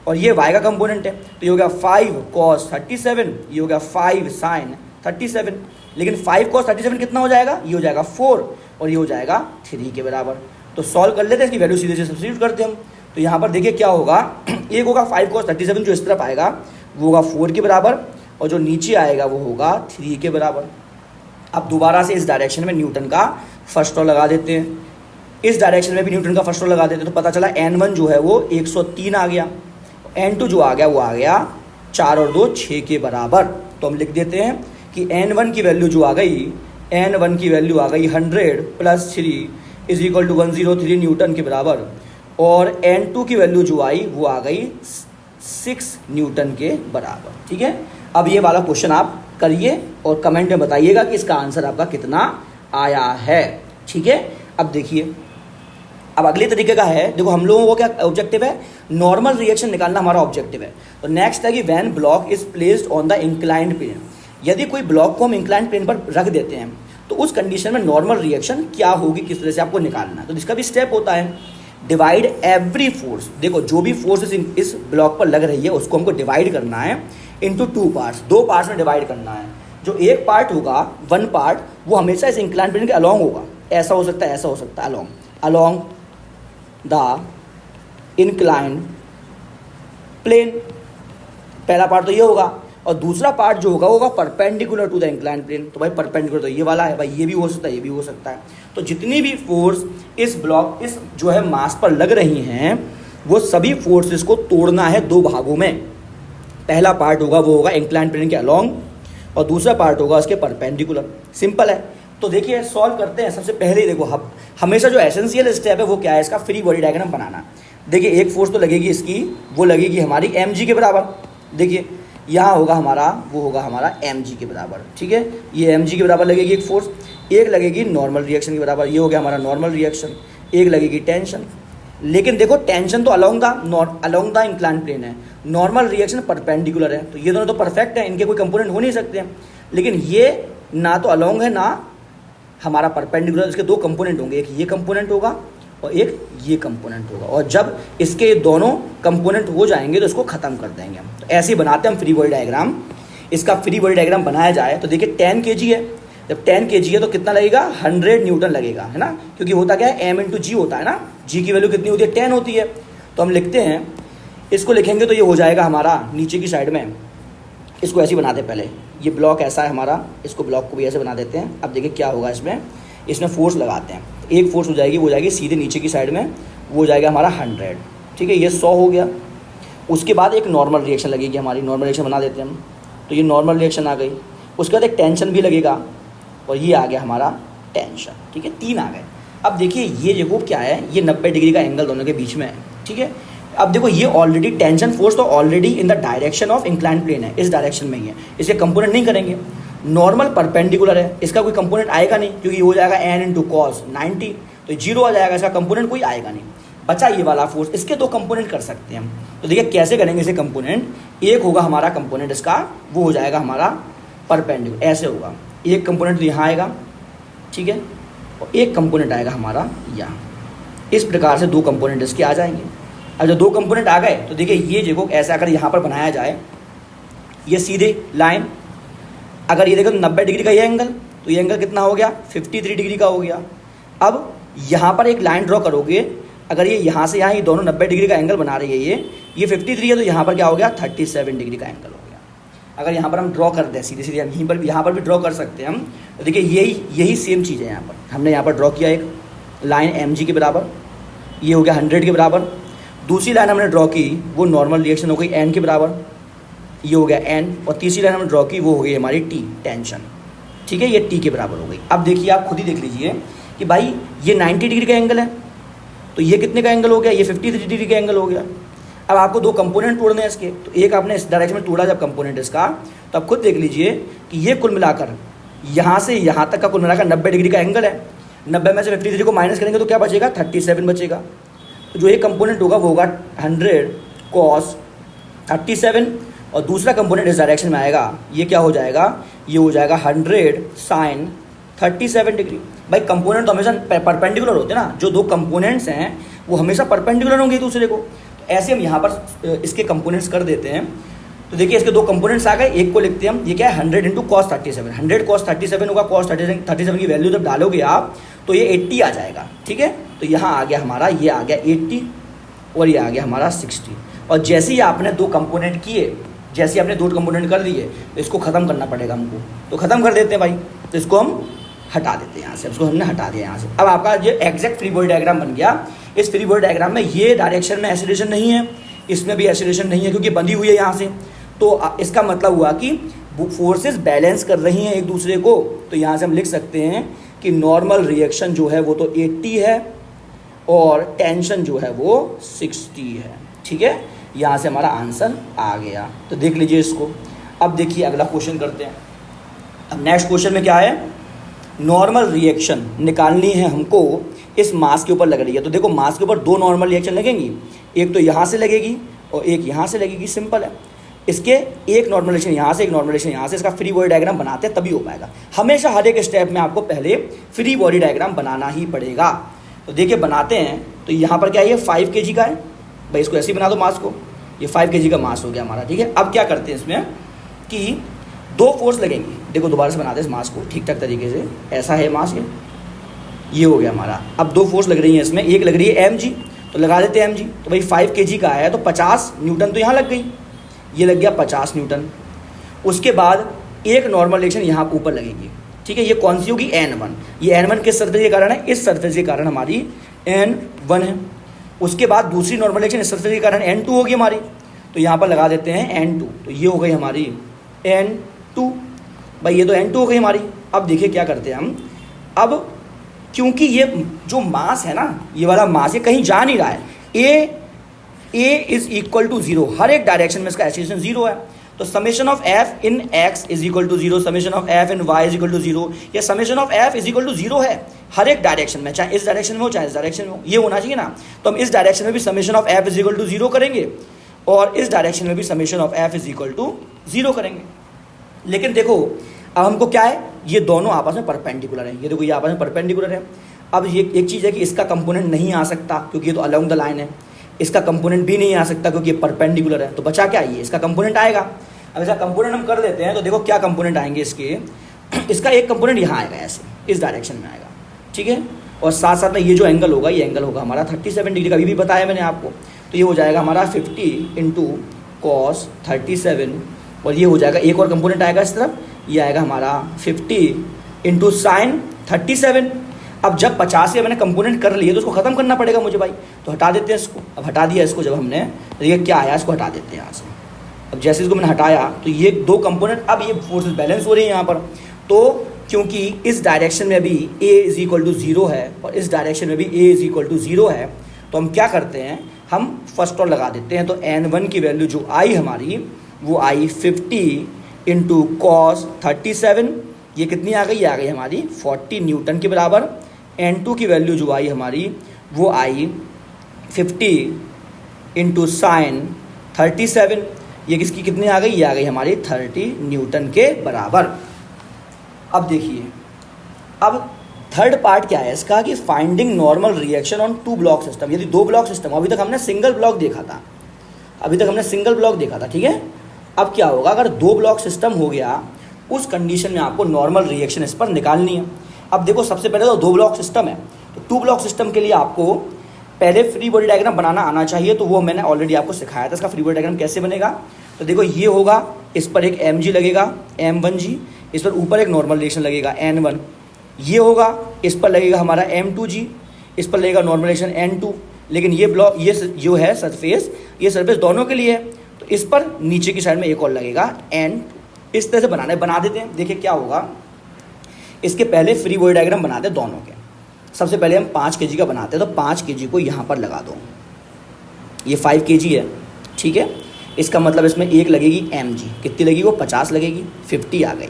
और ये y का कंपोनेंट है, तो ये हो गया 5 cos 37, ये हो गया 5 sin 37। लेकिन 5 cos 37 कितना हो जाएगा, ये हो जाएगा 4, और ये हो जाएगा 3 के बराबर। तो सॉल्व कर लेते हैं, इसकी वैल्यू सीधे से सब्स्टिट्यूट करते हैं हम। तो यहाँ पर देखिए क्या होगा, एक होगा 5 cos 37 जो इस तरफ आएगा वो होगा 4 के बराबर, और जो नीचे आएगा वो होगा 3 के बराबर। अब दोबारा से इस डायरेक्शन में न्यूटन का फर्स्ट लॉ लगा देते हैं, इस डायरेक्शन में भी न्यूटन का फर्स्ट लॉ लगा देते हैं। तो पता चला N1 जो है वो 103 आ गया, N2 जो आ गया वो आ गया 4 और 2 6 के बराबर। तो हम लिख देते हैं कि N1 की वैल्यू जो आ गई, N1 की वैल्यू आ गई 100 + 3 इज इक्वल टू 103 न्यूटन के बराबर, और N2 की वैल्यू जो आई वो आ गई 6 न्यूटन के बराबर। ठीक है, अब ये वाला क्वेश्चन आप करिए और कमेंट में बताइएगा कि इसका आंसर आपका कितना आया है। ठीक है, अब देखिए, अब अगले तरीके का है, देखो हम लोगों को क्या ऑब्जेक्टिव है, नॉर्मल रिएक्शन निकालना हमारा ऑब्जेक्टिव है। तो नेक्स्ट है कि when block is placed on the inclined plane, यदि कोई ब्लॉक को हम इंक्लाइंड प्लेन पर रख देते हैं तो उस कंडीशन में नॉर्मल रिएक्शन क्या होगी, किस तरह से आपको निकालना है। तो इसका भी स्टेप होता है, डिवाइड एवरी फोर्स। देखो जो भी फोर्स इस ब्लॉक पर लग रही है उसको हमको डिवाइड करना है इंटू 2 पार्ट्स, 2 पार्ट्स में डिवाइड करना है। जो एक पार्ट होगा, 1 पार्ट, वो हमेशा इस इंक्लाइंड प्लेन के अलॉन्ग होगा, ऐसा हो सकता है, ऐसा हो सकता है, अलॉन्ग द इंक्लाइंड प्लेन। पहला पार्ट तो ये होगा, और दूसरा पार्ट जो होगा वो होगा perpendicular to the inclined plane. तो भाई परपेंडिकुलर तो ये वाला है भाई, ये भी हो सकता है, ये भी हो सकता है। तो जितनी भी फोर्स इस ब्लॉक, इस जो है मास पर लग रही हैं, वो सभी फोर्सेस को तोड़ना है 2 भागों में। पहला पार्ट होगा वो होगा इंक्लाइंड प्लेन के अलॉन्ग, और दूसरा पार्ट होगा उसके परपेंडिकुलर। सिंपल है। तो देखिए सॉल्व करते हैं। सबसे पहले देखो, हमेशा जो एसेंशियल स्टेप है वो क्या है, इसका फ्री बॉडी डायग्राम बनाना। देखिए एक फोर्स तो लगेगी इसकी, वो लगेगी हमारी mg के बराबर। देखिए यहाँ होगा हमारा, वो होगा हमारा mg के बराबर। ठीक है, ये mg के बराबर लगेगी एक फोर्स, एक लगेगी नॉर्मल रिएक्शन के बराबर, ये हो गया हमारा नॉर्मल रिएक्शन, एक लगेगी टेंशन। लेकिन देखो टेंशन तो अलॉन्ग द इंक्लाइंड प्लेन है, नॉर्मल रिएक्शन परपेंडिकुलर है, तो ये दोनों तो परफेक्ट है, इनके कोई कंपोनेंट हो नहीं सकते हैं। लेकिन ये ना तो अलॉन्ग है ना हमारा परपेंडिकुलर, इसके 2 कंपोनेंट होंगे, एक ये कंपोनेंट होगा और एक ये कंपोनेंट होगा, और जब इसके दोनों कंपोनेंट हो जाएंगे तो इसको ख़त्म कर देंगे हम। तो ऐसे ही बनाते हैं हम फ्री बॉडी डायग्राम। इसका फ्री बॉडी डायग्राम बनाया जाए तो देखिए 10 kg है, जब 10 kg है तो कितना लगेगा, 100 न्यूटन लगेगा, है ना, क्योंकि होता क्या है, m इंटू जी होता है ना, g की वैल्यू कितनी होती है, 10 होती है। तो हम लिखते हैं, इसको लिखेंगे तो ये हो जाएगा हमारा नीचे की साइड में, इसको ऐसे ही बनाते हैं। पहले ये ब्लॉक ऐसा है हमारा, इसको ब्लॉक को भी ऐसे बना देते हैं। अब देखिए क्या होगा, इसमें फोर्स लगाते हैं, एक फोर्स हो जाएगी, वो हो जाएगी सीधे नीचे की साइड में, वो हो जाएगा हमारा 100। ठीक है, ये 100 हो गया। उसके बाद एक नॉर्मल रिएक्शन लगेगी हमारी, नॉर्मल रिएक्शन बना देते हैं हम, तो ये नॉर्मल रिएक्शन आ गई। उसके बाद एक टेंशन भी लगेगा, और ये आ गया हमारा टेंशन। ठीक है, 3 आ गए। अब देखिए ये देखो क्या है, ये 90 डिग्री का एंगल दोनों के बीच में है। ठीक है, अब देखो ये ऑलरेडी टेंशन फोर्स तो already in the direction of inclined plane है, इस डायरेक्शन में ही है, इसके कंपोनेंट नहीं करेंगे। नॉर्मल परपेंडिकुलर है, इसका कोई कंपोनेंट आएगा नहीं, क्योंकि हो जाएगा n इंटू कॉस 90, तो 0 आ जाएगा, इसका कंपोनेंट कोई आएगा नहीं। बचा ये वाला फोर्स, इसके 2 कंपोनेंट कर सकते हैं हम। तो देखिए कैसे करेंगे इसे कंपोनेंट, एक होगा हमारा कंपोनेंट इसका, वो हो जाएगा हमारा परपेंडिकुलर, ऐसे होगा, एक कंपोनेंट तो यहाँ आएगा, ठीक है, और एक कंपोनेंट आएगा हमारा यहाँ। इस प्रकार से 2 कंपोनेंट इसके आ जाएंगे। अब जब 2 कंपोनेंट आ गए तो देखिए ये देखो ऐसा अगर यहाँ पर बनाया जाए, ये सीधे लाइन, अगर ये देखो 90 डिग्री का ये एंगल, तो ये एंगल कितना हो गया, 53 डिग्री का हो गया। अब यहाँ पर एक लाइन ड्रॉ करोगे, अगर ये यहाँ से यहाँ ये दोनों 90 डिग्री का एंगल बना रही है, ये 53 है, तो यहाँ पर क्या हो गया, 37 डिग्री का एंगल हो गया। अगर यहाँ पर हम ड्रॉ कर दें सीधे सीधे, यहाँ पर भी ड्रॉ कर सकते हैं हम। तो देखिए यही सेम चीज़ है। यहाँ पर हमने यहाँ पर ड्रॉ किया एक लाइन mg के बराबर, ये हो गया 100 के बराबर। दूसरी लाइन हमने ड्रॉ की, वो नॉर्मल रिएक्शन हो गई n के बराबर, ये हो गया n, और तीसरी लाइन हमने ड्रॉ की, वो हो गई हमारी t, टेंशन। ठीक है, ये t के बराबर हो गई। अब देखिए आप खुद ही देख लीजिए कि भाई ये 90 डिग्री का एंगल है, तो ये कितने का एंगल हो गया, ये 53 डिग्री का एंगल हो गया। अब आपको 2 कंपोनेंट तोड़ने हैं इसके, तो एक आपने इस डायरेक्शन में तोड़ा जब कंपोनेंट इसका, तो आप खुद देख लीजिए कि ये कुल मिलाकर यहाँ से यहाँ तक का कुल मिलाकर 90 डिग्री का एंगल है। 90 में से 53 को माइनस करेंगे तो क्या बचेगा, 37 बचेगा। तो जो एक कंपोनेंट होगा वो होगा 100 cos 37, और दूसरा कंपोनेंट इस डायरेक्शन में आएगा, ये क्या हो जाएगा, ये हो जाएगा 100 sin 37 डिग्री। भाई कंपोनेंट तो हमेशा परपेंडिकुलर होते हैं ना, जो 2 कंपोनेंट्स हैं वो हमेशा परपेंडिकुलर होंगे एक दूसरे को। तो ऐसे हम यहाँ पर इसके कंपोनेंट्स कर देते हैं। तो देखिए इसके 2 कंपोनेंट्स आ गए, एक को लिखते हैं हम, ये क्या है 100 इंटू कॉस 37, 100 cos 37 होगा, cos 37 की वैल्यू जब डालोगे आप तो ये 80 आ जाएगा। ठीक है, तो यहाँ आ गया हमारा, ये आ गया 80 और ये आ गया हमारा 60। और जैसे ही आपने 2 कंपोनेंट किए, जैसे ही आपने 2 कंपोनेंट कर दिए, तो इसको ख़त्म करना पड़ेगा हमको, तो ख़त्म कर देते हैं भाई। तो इसको हम हटा देते हैं यहाँ से, इसको हमने हटा दिया यहाँ से। अब आपका जो एग्जैक्ट फ्री बॉडी डायग्राम बन गया। इस फ्री बॉडी डायग्राम में ये डायरेक्शन में एक्सीलरेशन नहीं है, इसमें भी एक्सीलरेशन नहीं है, क्योंकि बंधी हुई है यहाँ से। तो इसका मतलब हुआ कि फोर्सेस बैलेंस कर रही हैं एक दूसरे को। तो यहाँ से हम लिख सकते हैं कि नॉर्मल रिएक्शन जो है वो तो 80 है और टेंशन जो है वो 60 है। ठीक है, यहाँ से हमारा आंसर आ गया। तो देख लीजिए इसको। अब देखिए अगला क्वेश्चन करते हैं। अब नेक्स्ट क्वेश्चन में क्या है, नॉर्मल रिएक्शन निकालनी है हमको, इस मास के ऊपर लग रही है। तो देखो मास के ऊपर दो नॉर्मल रिएक्शन लगेंगी, एक तो यहाँ से लगेगी और एक यहाँ से लगेगी, सिंपल है। इसके एक नॉर्मल रिएक्शन यहाँ से, एक नॉर्मल रिएक्शन यहाँ से, इसका फ्री बॉडी डायग्राम बनाते हैं तभी हो पाएगा। हमेशा हर एक स्टेप में आपको पहले फ्री बॉडी डायग्राम बनाना ही पड़ेगा। तो देखिए बनाते हैं। तो यहाँ पर क्या है, ये 5 kg का है भाई, इसको ऐसे ही बना दो मास को, ये 5 kg का मास हो गया हमारा। ठीक है, अब क्या करते हैं इसमें कि दो फोर्स लगेंगी। देखो दोबारा से बनाते हैं इस मास को ठीक ठाक तरीके से, ऐसा है मास, ये हो गया हमारा। अब दो फोर्स लग रही है इसमें, एक लग रही है mg, तो लगा देते हैं mg। तो भाई 5 kg का है तो 50 न्यूटन तो यहाँ लग गई, ये लग गया 50 न्यूटन। उसके बाद एक नॉर्मल रिएक्शन यहाँ ऊपर लगेगी। ठीक है, ये कौन सी होगी, n1। ये n1 किस सरफेस के कारण है, इस सरफेस के कारण हमारी n1 है। उसके बाद दूसरी नॉर्मल रिएक्शन इस सरफेस के कारण n2 होगी हमारी, तो यहाँ पर लगा देते हैं n2। तो ये हो गई हमारी n2, भाई ये तो n2 हो गई हमारी। अब देखिए क्या करते हैं हम, अब क्योंकि ये जो मास है ना, ये वाला मास ये कहीं जा नहीं रहा है, a इज इक्वल टू 0, हर एक डायरेक्शन में इसका एक्सीलरेशन 0 है। तो summation of f in x is equal to 0, summation of f in y is equal to 0, या summation of f is equal to 0 है हर एक डायरेक्शन में, चाहे इस डायरेक्शन में हो चाहे इस डायरेक्शन में हो, ये होना चाहिए ना। तो हम इस डायरेक्शन में भी summation of f is equal to 0 करेंगे और इस डायरेक्शन में भी summation of f is equal to 0 करेंगे। लेकिन देखो अब हमको क्या है, ये दोनों आपस में परपेंडिकुलर है, ये देखो ये आपस में परपेंडिकुलर है। अब ये एक चीज़ है कि इसका कंपोनेंट नहीं आ सकता क्योंकि ये तो अलोंग द लाइन है, इसका कंपोनेंट भी नहीं आ सकता क्योंकि ये परपेंडिकुलर है। तो बचा क्या, ये इसका कंपोनेंट आएगा। अब इसका कंपोनेंट हम कर लेते हैं, तो देखो क्या कंपोनेंट आएंगे इसके, इसका एक कंपोनेंट यहाँ आएगा, ऐसे इस डायरेक्शन में आएगा। ठीक है, और साथ साथ में ये जो एंगल होगा, ये एंगल होगा हमारा 37 डिग्री का, अभी भी बताया मैंने आपको। तो ये हो जाएगा हमारा 50 इंटू कॉस 37, और ये हो जाएगा एक और कंपोनेंट आएगा इस तरफ, ये आएगा हमारा 50 इंटू साइन 37। अब जब 50 से मैंने कंपोनेंट कर लिए तो उसको ख़त्म करना पड़ेगा मुझे भाई, तो हटा देते हैं इसको। अब हटा दिया इसको जब हमने, तो ये क्या आया, इसको हटा देते हैं यहाँ से। अब जैसे इसको मैंने हटाया तो ये दो कंपोनेंट, अब ये फोर्सेस बैलेंस हो रही है यहाँ पर। तो क्योंकि इस डायरेक्शन में भी a इज इक्वल टू 0 है और इस डायरेक्शन में भी a इज इक्वल टू 0 है, तो हम क्या करते हैं, हम फर्स्ट और लगा देते हैं। तो n1 की वैल्यू जो आई हमारी वो आई 50 इंटू कॉस 37, ये कितनी आ गई, आ गई हमारी 40 न्यूटन के बराबर। n2 की वैल्यू जो आई हमारी वो आई 50 इंटू साइन 37, ये किसकी कितनी आ गई, ये आ गई हमारी 30 न्यूटन के बराबर। अब देखिए, अब थर्ड पार्ट क्या है इसका, कि finding normal reaction on 2 block system. यदि 2 ब्लॉक सिस्टम, अभी तक हमने सिंगल ब्लॉक देखा था, ठीक है। अब क्या होगा, अगर 2 ब्लॉक सिस्टम हो गया, उस कंडीशन में आपको नॉर्मल रिएक्शन इस पर निकालनी है। अब देखो सबसे पहले तो 2 ब्लॉक सिस्टम है, तो 2 ब्लॉक सिस्टम के लिए आपको पहले फ्री बॉडी डायग्राम बनाना आना चाहिए, तो वो मैंने ऑलरेडी आपको सिखाया था। इसका फ्री बॉडी डायग्राम कैसे बनेगा, तो देखो ये होगा, इस पर एक mg लगेगा m1g, इस पर ऊपर एक नॉर्मल रिएक्शन लगेगा n1, ये होगा, इस पर लगेगा हमारा m2g, इस पर लगेगा नॉर्मल रिएक्शन n2। लेकिन ये ब्लॉक, ये जो है सरफेस, ये सरफेस दोनों के लिए है, तो इस पर नीचे की साइड में एक और लगेगा n2। इस तरह से बना देते हैं। देखिए क्या होगा, इसके पहले फ्री बॉडी डायग्राम बनाते हैं दोनों के। सबसे पहले हम 5 kg का बनाते हैं, तो 5 kg को यहाँ पर लगा दो, ये 5 kg है, ठीक है। इसका मतलब इसमें एक लगेगी mg, कितनी लगेगी, वो 50 लगेगी, 50 आ गई।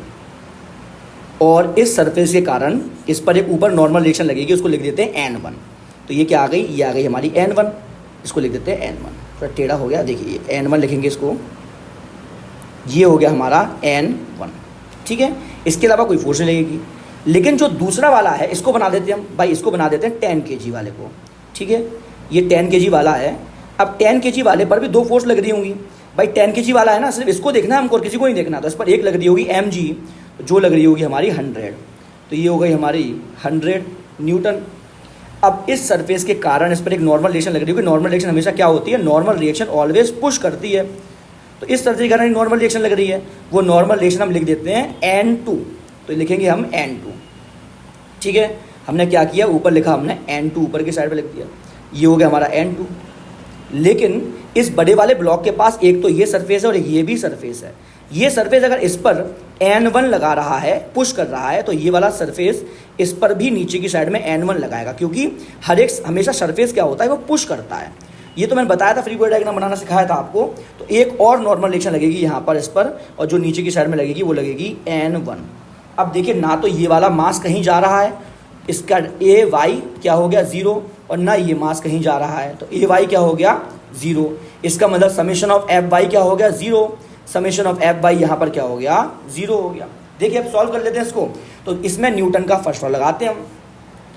और इस सरफेस के कारण इस पर एक ऊपर नॉर्मल रिएक्शन लगेगी, उसको लिख देते हैं n1। तो ये क्या आ गई, ये आ गई हमारी n1, इसको लिख देते हैं n1। थोड़ा टेढ़ा हो गया, देखिए n1 लिखेंगे इसको, ये हो गया हमारा n1, ठीक है। इसके अलावा कोई फोर्स नहीं लगेगी। लेकिन जो दूसरा वाला है, इसको बना देते हैं हम भाई, इसको बना देते हैं 10 kg वाले को, ठीक है। ये 10 kg वाला है। अब 10 kg वाले पर भी 2 फोर्स लग रही होंगी भाई। 10 kg वाला है ना, सिर्फ इसको देखना है हमको और किसी को नहीं देखना। तो इस पर एक लग रही होगी mg, जो लग रही होगी हमारी 100, तो ये हो गई हमारी 100 न्यूटन। अब इस सरफेस के कारण इस पर एक नॉर्मल रिएक्शन लग रही होगी। नॉर्मल रिएक्शन हमेशा क्या होती है, नॉर्मल रिएक्शन ऑलवेज पुश करती है। तो इस सरफेस के कारण नॉर्मल रिएक्शन लग रही है, वो नॉर्मल रिएक्शन हम लिख देते हैं n2, तो लिखेंगे हम n2, ठीक है। हमने क्या किया, ऊपर लिखा हमने n2, ऊपर की साइड पे लिख दिया, ये हो गया हमारा n2। लेकिन इस बड़े वाले ब्लॉक के पास एक तो ये सरफेस है और एक ये भी सरफेस है। ये सरफेस अगर इस पर N1 लगा रहा है, पुश कर रहा है, तो ये वाला सरफेस इस पर भी नीचे की साइड में N1 लगाएगा, क्योंकि हर एक हमेशा सरफेस क्या होता है, वो पुश करता है। ये तो मैंने बताया था, फ्री बॉडी डायग्राम बनाना सिखाया था आपको। तो एक और नॉर्मल रिएक्शन लगेगी यहाँ पर इस पर, और जो नीचे की साइड में लगेगी वो लगेगी N1। अब देखिए, ना तो ये वाला मास कहीं जा रहा है, इसका ए वाई क्या हो गया 0, और ना ये मास कहीं जा रहा है, तो ए वाई क्या हो गया 0। इसका मतलब समेशन ऑफ एफ वाई क्या हो गया 0, समेशन ऑफ एफ वाई यहाँ पर क्या हो गया 0 हो गया। देखिए अब सॉल्व कर लेते हैं इसको। तो इसमें न्यूटन का फर्स्ट लॉ लगाते हैं हम,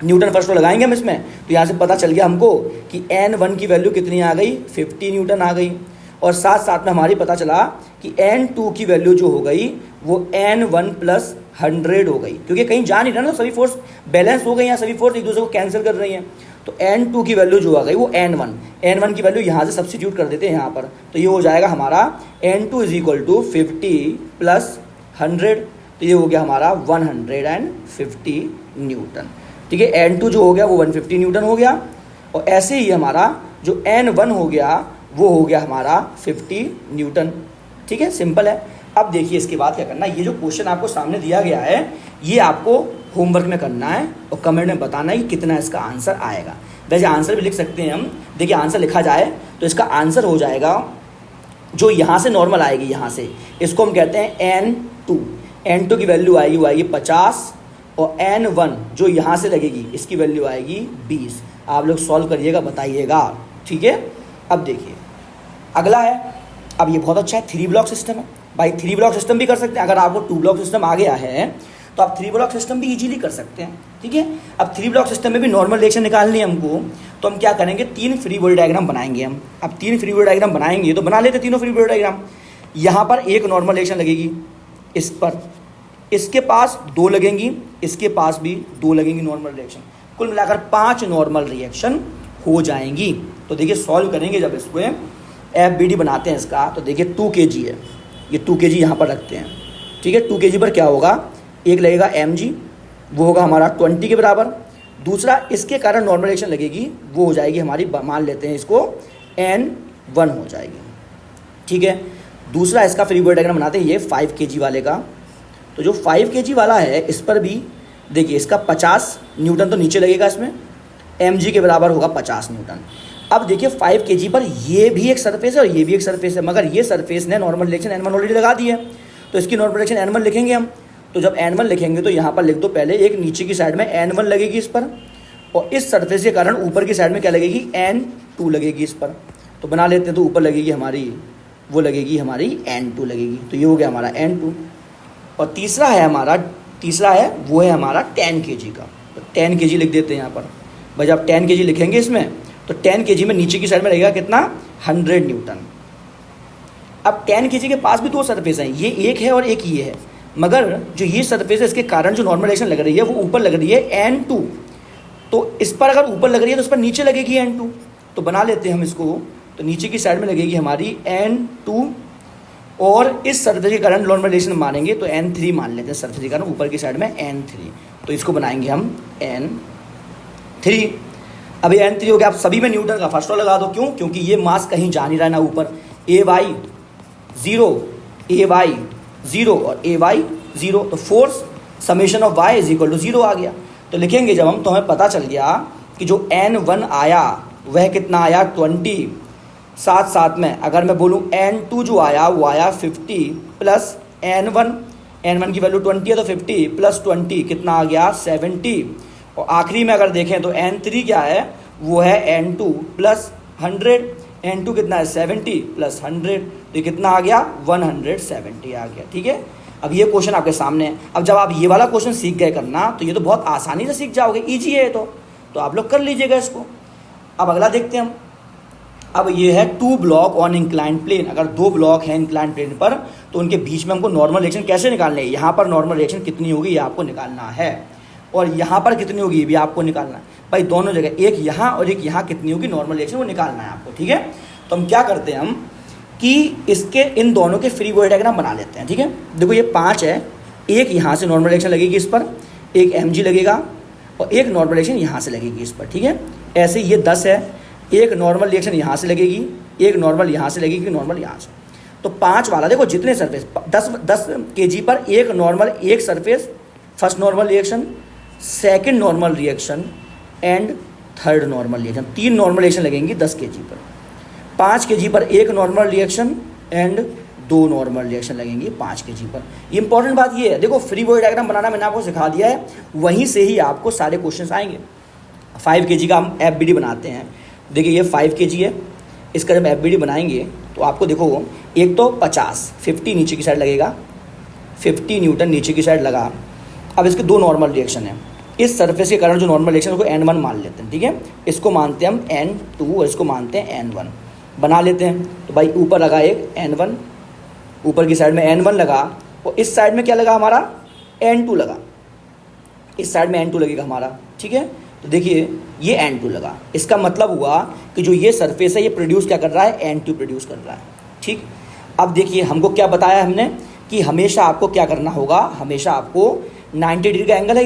न्यूटन फर्स्ट लॉ लगाएंगे हम इसमें। तो यहाँ से पता चल गया हमको कि N1 की वैल्यू कितनी आ गई, 50 न्यूटन आ गई, और साथ साथ में हमारी पता चला कि N2 की वैल्यू जो हो गई वो N1 प्लस 100 हो गई, क्योंकि कहीं जा नहीं रहा ना, तो सभी फोर्स बैलेंस हो गई हैं, सभी फोर्स एक दूसरे को कैंसिल कर रही हैं। तो N2 की वैल्यू जो आ गई वो N1 की वैल्यू यहाँ से सब्स्टिट्यूट कर देते हैं यहाँ पर, तो ये हो जाएगा हमारा N2 is equal to 50 plus 100, तो ये हो गया हमारा 150 न्यूटन। ठीक है, N2 जो हो गया वो 150 न्यूटन हो गया, और ऐसे ही हमारा जो N1 हो गया वो हो गया हमारा 50 न्यूटन। ठीक है, सिंपल है। अब देखिए इसके बाद क्या करना है, ये जो क्वेश्चन आपको सामने दिया गया है ये आपको होमवर्क में करना है और कमेंट में बताना है कि कितना इसका आंसर आएगा। वैसे आंसर भी लिख सकते हैं हम। देखिए आंसर लिखा जाए तो इसका आंसर हो जाएगा, जो यहाँ से नॉर्मल आएगी, यहाँ से इसको हम कहते हैं N2 की वैल्यू आएगी वो आएगी 50, और N1 जो यहाँ से लगेगी इसकी वैल्यू आएगी 20। आप लोग सॉल्व करिएगा, बताइएगा। ठीक है, अब देखिए अगला है, अब ये बहुत अच्छा है, 3 ब्लॉक सिस्टम है। भाई 3 ब्लॉक सिस्टम भी कर सकते हैं, अगर आपको 2 ब्लॉक सिस्टम आ गया है तो आप 3 ब्लॉक सिस्टम भी इजीली कर सकते हैं। ठीक है, अब 3 ब्लॉक सिस्टम में भी नॉर्मल रिएक्शन निकालनी है हमको, तो हम क्या करेंगे, 3 फ्री बॉडी डायग्राम बनाएंगे हम। अब 3 फ्री बॉडी डायग्राम बनाएंगे तो बना लेते तीनों फ्री बॉडी डायग्राम। यहाँ पर एक नॉर्मल रिएक्शन लगेगी इस पर, इसके पास 2 लगेंगी, इसके पास भी 2 लगेंगी नॉर्मल रिएक्शन, कुल मिलाकर 5 नॉर्मल रिएक्शन हो जाएंगी। तो देखिए सॉल्व करेंगे जब इसको FBD बनाते हैं इसका, तो देखिए 2 kg है, ये 2 kg यहाँ पर रखते हैं। ठीक है, 2 kg पर क्या होगा, एक लगेगा mg, वो होगा हमारा 20 के बराबर। दूसरा इसके कारण नॉर्मल रिएक्शन लगेगी, वो हो जाएगी हमारी, मान लेते हैं इसको N1 हो जाएगी। ठीक है, दूसरा इसका फ्री बॉडी डायग्राम बनाते हैं, ये 5 kg वाले का। तो जो 5 kg वाला है इस पर भी देखिए इसका 50 न्यूटन तो नीचे लगेगा, इसमें mg के बराबर होगा 50 न्यूटन। अब देखिए 5 kg पर ये भी एक सरफेस है और ये भी एक सरफेस है, मगर ये सरफेस ने नॉर्मल रिएक्शन N1 ऑलरेडी लगा दी है, तो इसकी नॉर्मल रिएक्शन N1 लिखेंगे हम। तो जब N1 लिखेंगे तो यहाँ पर लिख दो पहले, एक नीचे की साइड में N1 लगेगी इस पर, और इस सरफेस के कारण ऊपर की साइड में क्या लगेगी, N2 लगेगी इस पर। तो बना लेते हैं, तो ऊपर लगेगी हमारी, वो लगेगी हमारी N2 लगेगी, तो ये हो गया हमारा N2। और तीसरा है हमारा, तीसरा है वो है हमारा 10 kg का, तो 10 kg लिख देते हैं यहाँ पर। भाई जब 10 kg लिखेंगे इसमें, तो 10 kg में नीचे की साइड में रहेगा कितना, 100 न्यूटन। अब 10 kg के पास भी 2 सरफेस हैं, ये एक है और एक ये है, मगर जो ये सरफेस है इसके कारण जो नॉर्मल रिएक्शन लग रही है वो ऊपर लग रही है N2। तो इस पर अगर ऊपर लग रही है तो इस पर नीचे लगेगी N2, तो बना लेते हैं हम इसको। तो नीचे की साइड में लगेगी हमारी N2, और इस सरफेस के कारण नॉर्मल रिएक्शन मानेंगे तो N3 मान लेते हैं, सरफेस के कारण ऊपर की साइड में N3, तो इसको बनाएंगे हम N3। अभी N3 हो गया। आप सभी में न्यूटन का फर्स्ट लॉ लगा दो, क्यों, क्योंकि ये मास कहीं जा नहीं रहा है ना ऊपर, AY 0 और AY 0, तो force summation of y is equal to 0 आ गया। तो लिखेंगे जब हम, तो हमें पता चल गया कि जो N1 आया वह कितना आया 20, साथ साथ में अगर मैं बोलूँ N2 जो आया वो आया 50 प्लस N1 की वैल्यू 20 है, तो 50 प्लस 20 कितना आ गया 70, और आखिरी में अगर देखें तो N3 क्या है, वो है N2 प्लस 100, N2 कितना है 70 प्लस 100, तो ये कितना आ गया 170 आ गया। ठीक है, अब ये क्वेश्चन आपके सामने है। अब जब आप ये वाला क्वेश्चन सीख गए करना, तो ये तो बहुत आसानी से सीख जाओगे, ईजी है तो आप लोग कर लीजिएगा इसको। अब अगला देखते हैं हम। अब ये है 2 ब्लॉक ऑन इंक्लाइंड प्लेन। अगर 2 ब्लॉक हैं इंक्लाइंड प्लेन पर, तो उनके बीच में हमको नॉर्मल रिएक्शन कैसे निकालने है, यहाँ पर नॉर्मल रिएक्शन कितनी होगी ये आपको निकालना है, और यहाँ पर कितनी होगी ये भी आपको निकालना है। भाई दोनों जगह, एक यहाँ और एक यहाँ कितनी होगी नॉर्मल रिएक्शन, वो निकालना है आपको। ठीक है, तो हम क्या करते हैं हम कि इसके इन दोनों के फ्री बॉडी डायग्राम बना लेते हैं। ठीक है, देखो ये 5 है, एक यहाँ से नॉर्मल रिएक्शन लगेगी इस पर, एक mg लगेगा, और एक नॉर्मल रिएक्शन यहाँ से लगेगी इस पर। ठीक है, ऐसे ही ये 10 है, एक नॉर्मल रिएक्शन यहाँ से लगेगी, एक नॉर्मल यहाँ से लगेगी, नॉर्मल यहाँ से। तो 5 वाला देखो जितने सरफेस 10 kg पर एक नॉर्मल एक surface, first normal reaction, second normal reaction and third normal reaction, 3 normal reaction लगेंगी 10 kg पर। 5 kg पर एक normal reaction and 2 normal reaction लगेंगी 5 kg पर। इंपॉर्टेंट बात ये है, देखो फ्री बॉडी डायग्राम बनाना मैंने आपको सिखा दिया है, वहीं से ही आपको सारे क्वेश्चन आएंगे। 5 kg का हम FBD बनाते हैं। देखिए ये 5 kg है, इसका जब FBD बनाएंगे तो आपको देखो एक तो 50 नीचे की साइड लगेगा, 50 न्यूटन नीचे की साइड लगा। अब इसके 2 नॉर्मल रिएक्शन है, इस सरफेस के कारण जो नॉर्मल रिएक्शन उसको N1 मान लेते हैं, ठीक है। इसको मानते हैं हम N2 और इसको मानते हैं N1, बना लेते हैं। तो भाई ऊपर लगा एक N1, ऊपर की साइड में N1 लगा, और इस साइड में क्या लगा हमारा N2 लगा, इस साइड में N2 लगेगा हमारा, ठीक है। तो देखिए ये N2 लगा, इसका मतलब हुआ कि जो ये सरफेस है ये प्रोड्यूस क्या कर रहा है, N2 प्रोड्यूस कर रहा है, ठीक। अब देखिए हमको क्या बताया हमने कि हमेशा आपको क्या करना होगा, हमेशा आपको 90 डिग्री का एंगल है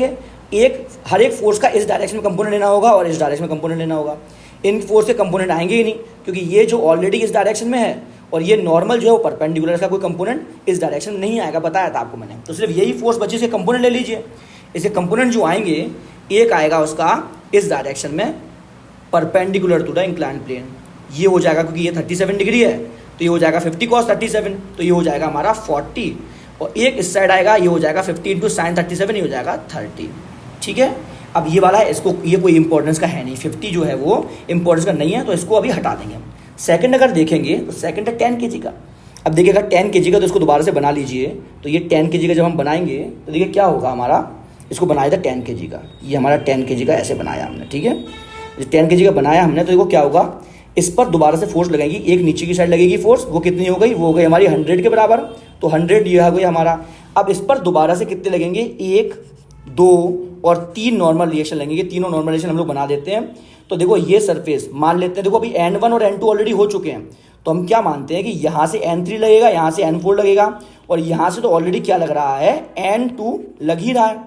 ये, हर एक फोर्स का इस डायरेक्शन में कंपोनेंट लेना होगा और इस डायरेक्शन में कंपोनेंट लेना होगा। इन फोर्स के कंपोनेंट आएंगे ही नहीं, क्योंकि ये जो ऑलरेडी इस डायरेक्शन में है और ये नॉर्मल जो है वो परपेंडिकुलर, का कोई कंपोनेंट इस डायरेक्शन में नहीं आएगा, बताया था आपको मैंने। तो सिर्फ यही फोर्स बची, इसके कंपोनेंट ले लीजिए। इसके कंपोनेंट जो आएंगे, एक आएगा उसका इस डायरेक्शन में perpendicular to the inclined plane, ये हो जाएगा क्योंकि ये 37 डिग्री है तो ये हो जाएगा 50 cos 37, तो ये हो जाएगा हमारा 40। और एक इस साइड आएगा, ये हो जाएगा 50 इंटू साइन 37, ये हो जाएगा 30, ठीक है। अब ये वाला है, इसको ये कोई इंपॉर्टेंस का है नहीं, 50 जो है वो इंपॉर्टेंस का नहीं है, तो इसको अभी हटा देंगे। सेकंड अगर देखेंगे तो सेकंड है 10 kg का। अब देखिए अगर 10 kg का तो इसको दोबारा से बना लीजिए, तो ये 10 kg का जब हम बनाएंगे तो देखिए क्या होगा हमारा, इसको बनाया था 10 kg का, ये हमारा 10 kg का ऐसे बनाया हमने, ठीक है। 10 kg का बनाया हमने, तो देखो क्या होगा, इस पर दोबारा से फोर्स लगेगी, एक नीचे की साइड लगेगी फोर्स, वो कितनी हो गई, वो हो गई हमारी 100 के बराबर, तो 100 ये हो गई हमारा। अब इस पर दोबारा से कितने लगेंगे, 1, 2 और 3 नॉर्मल रिएक्शन लगेंगे, तीनों नॉर्मल रिएक्शन हम लोग बना देते हैं। तो देखो ये सरफेस मान लेते हैं, देखो अभी N1 और N2 ऑलरेडी हो चुके हैं, तो हम क्या मानते हैं कि यहाँ से N3 लगेगा, यहाँ से N4 लगेगा, और यहाँ से तो ऑलरेडी क्या लग रहा है, N2 लग ही रहा है,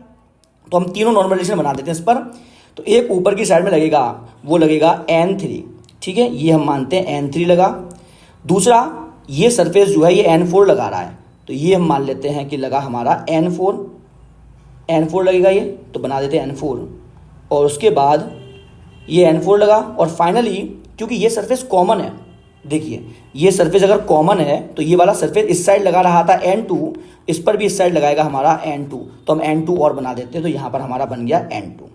तो हम तीनों नॉर्मल रिएक्शन बना देते हैं इस पर। तो एक ऊपर की साइड में लगेगा, वो लगेगा N3, ठीक है, ये हम मानते हैं N3 लगा। दूसरा ये सरफेस जो है ये N4 लगा रहा है, तो ये हम मान लेते हैं कि लगा हमारा N4 लगेगा ये, तो बना देते हैं N4। और उसके बाद ये N4 लगा, और फाइनली क्योंकि ये सरफेस कॉमन है, देखिए ये सरफेस अगर कॉमन है तो ये वाला सरफेस इस साइड लगा रहा था N2, इस पर भी इस साइड लगाएगा हमारा N2, तो हम N2 और बना देते हैं, तो यहाँ पर हमारा बन गया N2,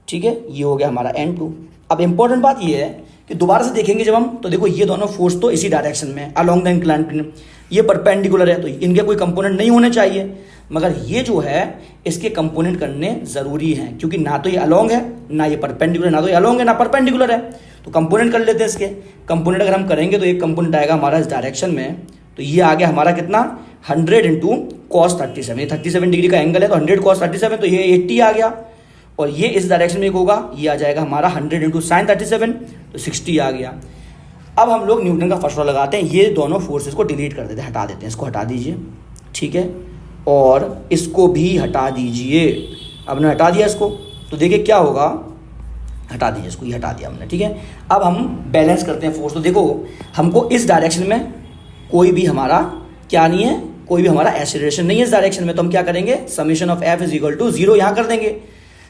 ठीक है, ये हो गया हमारा N2। अब इंपॉर्टेंट बात ये है कि दोबारा से देखेंगे जब हम, तो देखो ये दोनों फोर्स तो इसी डायरेक्शन में अलोंग द इंक्लाइंड प्लेन, ये परपेंडिकुलर है, तो इनके कोई कंपोनेंट नहीं होने चाहिए, मगर ये जो है इसके कंपोनेंट करने ज़रूरी हैं, क्योंकि ना तो ये अलोंग है, ना ये परपेंडिकुलर, ना तो ये अलोंग है, ना परपेंडिकुलर है, तो कंपोनेंट कर लेते हैं इसके। कंपोनेंट अगर हम करेंगे तो एक कंपोनेंट आएगा हमारा इस डायरेक्शन में, तो ये आ गया हमारा कितना, 100 इंटू cos 37, ये 37 डिग्री का एंगल है, तो 100 cos 37, तो ये 80 आ गया। और ये इस डायरेक्शन में एक होगा, ये आ जाएगा हमारा 100 इंटू साइन 37, तो 60 आ गया। अब हम लोग न्यूटन का फर्स्ट लॉ लगाते हैं, ये दोनों फोर्सेस को डिलीट कर देते हैं, हटा देते हैं, इसको हटा दीजिए, ठीक है, और इसको भी हटा दीजिए। अब हमने हटा दिया इसको, तो देखिए क्या होगा, हटा दीजिए इसको, ये हटा दिया हमने, ठीक है। अब हम बैलेंस करते हैं फोर्स, तो देखो हमको इस डायरेक्शन में कोई भी हमारा क्या नहीं है, कोई भी हमारा एक्सीलरेशन नहीं है इस डायरेक्शन में, तो हम क्या करेंगे, summation of F is equal to 0 यहाँ कर देंगे।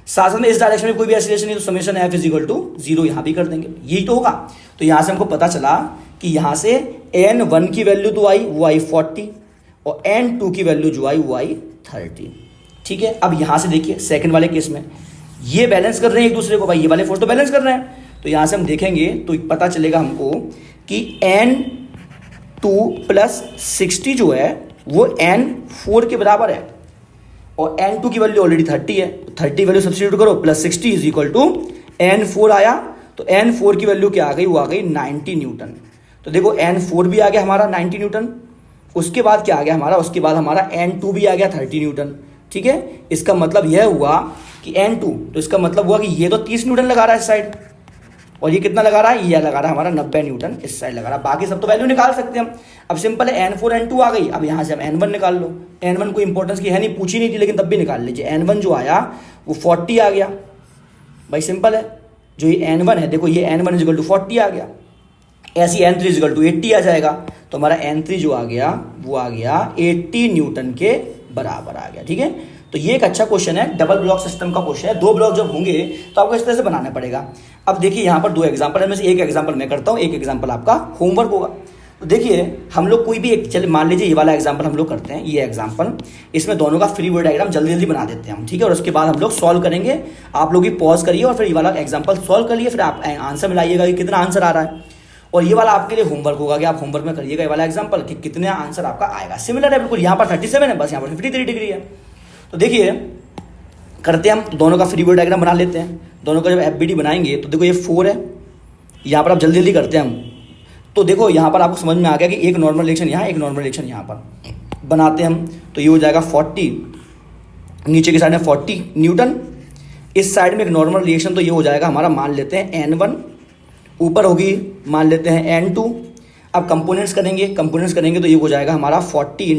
साथ में इस डायरेक्शन में कोई भी एक्सीलरेशन नहीं, तो summation F is equal to 0 यहाँ भी कर देंगे, यही तो होगा। तो यहाँ से हमको पता चला कि यहाँ से N1 की वैल्यू तो आई, वो आई 40, और N2 की वैल्यू जो आई वो आई 30, ठीक है। अब यहाँ से देखिए सेकंड वाले केस में ये बैलेंस कर रहे हैं एक दूसरे को, भाई ये वाले फोर्स तो बैलेंस कर रहे हैं, तो यहाँ से हम देखेंगे तो पता चलेगा हमको कि N2 प्लस 60 जो है वो N4 के बराबर है, और N2 की वैल्यू ऑलरेडी 30 है, तो 30 वैल्यू सब्स्टिट्यूट करो, plus 60 is equal to N4 आया, तो N4 की वैल्यू क्या आ गई, वो आ गई 90 न्यूटन। तो देखो N4 भी आ गया हमारा 90 न्यूटन, उसके बाद क्या आ गया हमारा, उसके बाद हमारा N2 भी आ गया 30 न्यूटन, ठीक है। इसका मतलब यह हुआ कि N2, तो इसका मतलब हुआ कि ये तो 30 न्यूटन लगा रहा है इस साइड, और ये कितना लगा रहा है, ये लगा रहा है हमारा 90 न्यूटन इस साइड लगा रहा है। बाकी सब तो वैल्यू निकाल सकते हैं हम, अब सिंपल है, N4 N2 आ गई, अब यहाँ से हम N1 निकाल लो। N1 कोई इंपॉर्टेंस की है नहीं, पूछी नहीं थी, लेकिन तब भी निकाल लीजिए। N1 जो आया वो 40 आ गया, भाई सिंपल है, जो ये N1 है देखो, ये N1 इज इक्वल टू 40 आ गया। ऐसी N3 इक्वल टू 80 आ जाएगा। तो हमारा N3 जो आ गया वो आ गया 80 न्यूटन के बराबर आ गया। ठीक है, तो ये एक अच्छा क्वेश्चन है, डबल ब्लॉक सिस्टम का क्वेश्चन है। 2 ब्लॉक जब होंगे तो आपको इस तरह से बनाना पड़ेगा। अब देखिए यहाँ पर 2 एग्जाम्पल है, में से एक एग्जाम्पल मैं करता हूँ, एक एग्जाम्पल आपका होमवर्क होगा। तो देखिए हम लोग कोई भी एक, चलिए मान लीजिए ये वाला एग्जाम्पल हम लोग करते हैं, ये एग्जाम्पल, इसमें दोनों का फ्री बॉडी डायग्राम जल्दी जल्दी बना देते हैं हम। ठीक है, और उसके बाद हम लोग सॉल्व करेंगे। आप लोग भी पॉज करिए और फिर ये वाला एग्जाम्पल सॉल्व करिए, फिर आप आंसर मिलाइएगा कि कितना आंसर आ रहा है। और ये वाला आपके लिए होमवर्क होगा कि आप होमवर्क में करिएगा ये वाला एग्जाम्पल कि कितने आंसर आपका आएगा। सिमिलर है बिल्कुल, यहाँ पर 37 है, बस यहाँ पर 53 डिग्री है। तो देखिए करते हैं हम, दोनों का फ्री बॉडी डायग्राम बना लेते हैं। दोनों का जब FBD बनाएंगे तो देखो ये 4 है, यहाँ पर आप जल्दी जल्दी करते हैं हम। तो देखो यहाँ पर आपको समझ में आ गया कि एक नॉर्मल रिएक्शन यहाँ, एक नॉर्मल रिएक्शन यहाँ पर बनाते हैं हम। तो ये हो जाएगा 40, नीचे की साइड में 40 न्यूटन, इस साइड में एक नॉर्मल रिएक्शन, तो ये हो जाएगा हमारा, मान लेते हैं N1, ऊपर होगी मान लेते हैं N2। अब कंपोनेंट्स करेंगे तो ये हो जाएगा हमारा 40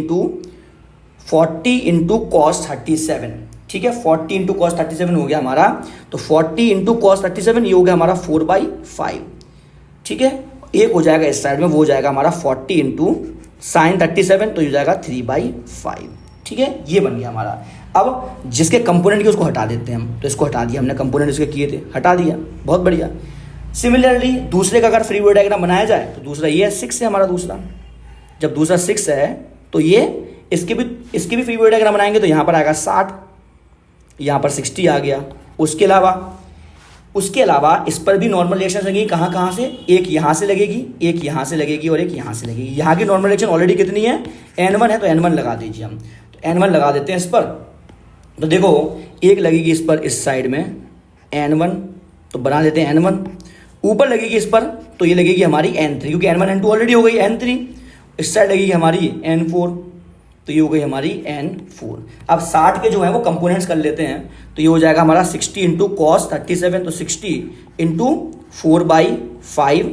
इंटू कॉस 37। ठीक है, 40 इंटू कॉस 37 हो गया हमारा। तो 40 इंटू कॉस 37 ये हो गया हमारा 4/5। ठीक है, एक हो जाएगा इस साइड में, वो हो जाएगा हमारा 40 इंटू साइन 37, तो ये हो जाएगा 3/5। ठीक है, ये बन गया हमारा। अब जिसके कंपोनेंट के उसको हटा देते हैं हम, तो इसको हटा दिया हमने, कंपोनेंट इसके किए थे, हटा दिया, बहुत बढ़िया। सिमिलरली दूसरे का अगर फ्री बॉडी डायग्राम बनाया जाए तो दूसरा ये है 6 है हमारा दूसरा। जब दूसरा 6 है तो ये इसके भी फ्री बॉडी डायग्राम बनाएंगे तो यहाँ पर आएगा 60, यहाँ पर 60 आ गया। उसके अलावा इस पर भी नॉर्मल रिएक्शन लगेगी, कहाँ से, एक यहाँ से लगेगी, एक यहाँ से लगेगी और एक यहाँ से लगेगी। यहाँ की नॉर्मल रिएक्शन ऑलरेडी कितनी है, N1 है, तो N1 लगा दीजिए हम। तो N1 लगा देते हैं इस पर। तो देखो एक लगेगी इस पर, इस साइड में N1, तो बना देते हैं N1। ऊपर लगेगी इस पर, तो ये लगेगी हमारी N3, क्योंकि N1 N2 ऑलरेडी हो गई N3। इस साइड लगेगी हमारी N4, तो ये हो गई हमारी N4। अब 60 के जो है वो कंपोनेंट्स कर लेते हैं। तो ये हो जाएगा हमारा 60 इंटू कॉस 37, तो 60 इंटू 4/5।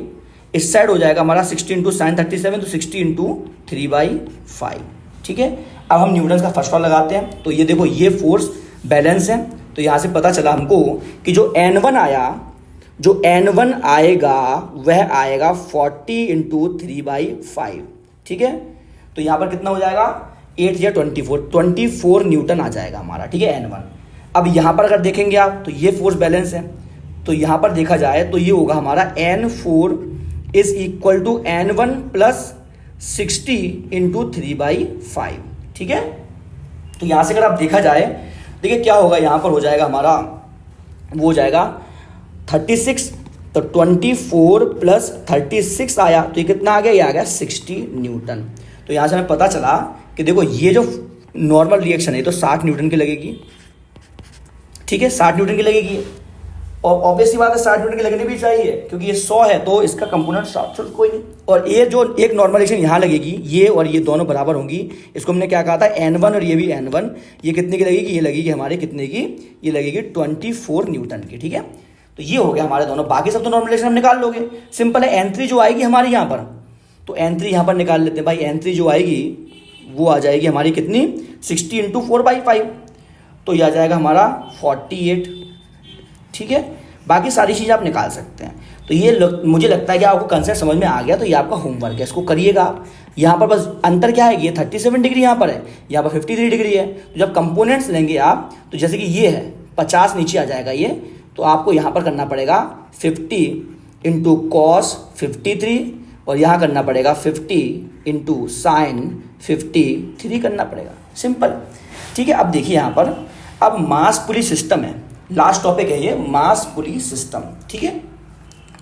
इस साइड हो जाएगा हमारा 60 इंटू साइन 37, तो 60 इंटू 3/5। ठीक है, अब हम न्यूटन का फर्स्ट लॉ लगाते हैं। तो ये देखो ये फोर्स बैलेंस है, तो यहाँ से पता चला हमको कि जो N1 आएगा वह आएगा 40 इंटू 3/5। ठीक है, तो यहाँ पर कितना हो जाएगा, 8 या 24 न्यूटन आ जाएगा हमारा। ठीक है, N1। अब यहाँ पर अगर देखेंगे आप तो ये फोर्स बैलेंस है, तो यहाँ पर देखा जाए तो ये होगा हमारा N4 is equal to N1 plus 60 into 3/5। ठीक है, तो यहाँ से अगर आप देखा जाए, देखिए क्या होगा, यहाँ पर हो जाएगा हमारा, वो हो जाएगा 36, तो 24 प्लस 36 आया, तो ये कितना आ गया, ये आ गया 60 न्यूटन। तो यहाँ से हमें पता चला कि देखो ये जो नॉर्मल रिएक्शन है तो 60 न्यूटन की लगेगी। ठीक है, 60 न्यूटन की लगेगी, और ऑब्वियसली बात है 60 न्यूटन की लगनी भी चाहिए, क्योंकि ये 100 है तो इसका कंपोनेंट 60 कोई नहीं। और ये जो एक नॉर्मल रिएक्शन यहाँ लगेगी, ये और ये दोनों बराबर होंगी। इसको हमने क्या कहा था, N1, और ये भी N1, ये कितने की लगेगी, ये लगेगी हमारे कितने की, ये लगेगी 24 न्यूटन की। ठीक है, तो ये हो गया हमारे दोनों, बाकी सब तो नॉर्मल रिएक्शन हम निकाल लोगे, सिंपल है। N3 जो आएगी हमारी यहाँ पर, तो N3 यहाँ पर निकाल लेते हैं भाई। N3 जो आएगी वो आ जाएगी हमारी कितनी, 60 इंटू 4/5, तो ये आ जाएगा हमारा 48। ठीक है, बाकी सारी चीज़ आप निकाल सकते हैं। तो ये मुझे लगता है कि आपको कंसेप्ट समझ में आ गया। तो ये आपका होमवर्क है, इसको करिएगा आप। यहाँ पर बस अंतर क्या है, ये 37 डिग्री यहाँ पर है, यहाँ पर 53 डिग्री है। तो जब कंपोनेंट्स लेंगे आप, तो जैसे कि ये है 50 नीचे आ जाएगा ये, तो आपको यहाँ पर करना पड़ेगा 50 इंटू कॉस 53, और यहाँ करना पड़ेगा 50 इंटू साइन 53 करना पड़ेगा, सिंपल। ठीक है, अब देखिए यहाँ पर, अब मास पुली सिस्टम है, लास्ट टॉपिक है ये, मास पुली सिस्टम। ठीक है,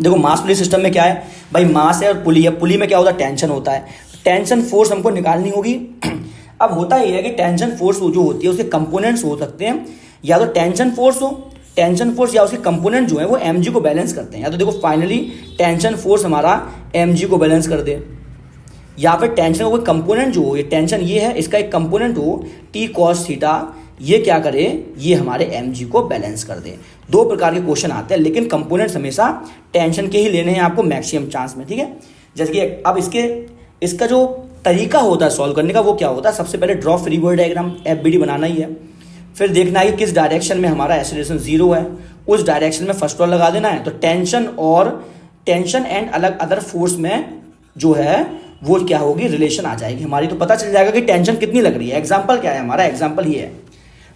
देखो मास पुली सिस्टम में क्या है भाई, मास है और पुली है। पुली में क्या होता है, टेंशन होता है, टेंशन फोर्स हमको निकालनी होगी। अब होता ये है कि टेंशन फोर्स जो होती है उसके कंपोनेंट्स हो सकते हैं, या तो टेंशन फोर्स या उसके कंपोनेंट जो है वो mg को बैलेंस करते हैं। या तो देखो फाइनली टेंशन फोर्स हमारा mg को बैलेंस कर दे, या फिर टेंशन का कोई कंपोनेंट जो हो, ये टेंशन ये है, इसका एक कंपोनेंट हो t cos थीटा, ये क्या करे, ये हमारे mg को बैलेंस कर दे। 2 प्रकार के क्वेश्चन आते हैं, लेकिन कंपोनेंट्स हमेशा टेंशन के ही लेने हैं आपको मैक्सिमम चांस में। ठीक है, जैसे कि अब इसका जो तरीका होता है सॉल्व करने का, वो क्या होता है, सबसे पहले draw free body diagram FBD बनाना ही है। फिर देखना है कि किस डायरेक्शन में हमारा एक्सीलरेशन 0 है, उस डायरेक्शन में फर्स्ट लॉ लगा देना है। तो टेंशन और टेंशन एंड अलग अदर फोर्स में जो है वो क्या होगी, रिलेशन आ जाएगी हमारी। तो पता चल जाएगा कि टेंशन कितनी लग रही है। एग्जाम्पल क्या है हमारा, एग्जाम्पल ये है,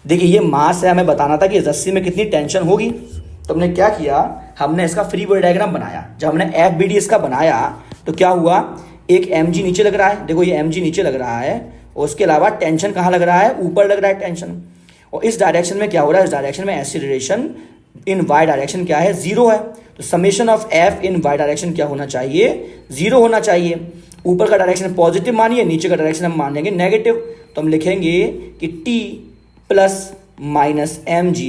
देखिए ये मास है, हमें बताना था कि रस्सी में कितनी टेंशन होगी। तो हमने क्या किया, हमने इसका फ्री बॉडी डायग्राम बनाया। जब हमने FBD इसका बनाया तो क्या हुआ, एक mg नीचे लग रहा है, देखो ये mg नीचे लग रहा है, और उसके अलावा टेंशन कहाँ लग रहा है, ऊपर लग रहा है टेंशन। और इस डायरेक्शन में क्या हो रहा है, इस डायरेक्शन में एक्सीलरेशन इन y डायरेक्शन क्या है, 0 है। तो summation of f in y direction क्या होना चाहिए, 0 होना चाहिए। ऊपर का डायरेक्शन पॉजिटिव मानिए, नीचे का डायरेक्शन हम मानेंगे नेगेटिव। तो हम लिखेंगे कि t plus minus mg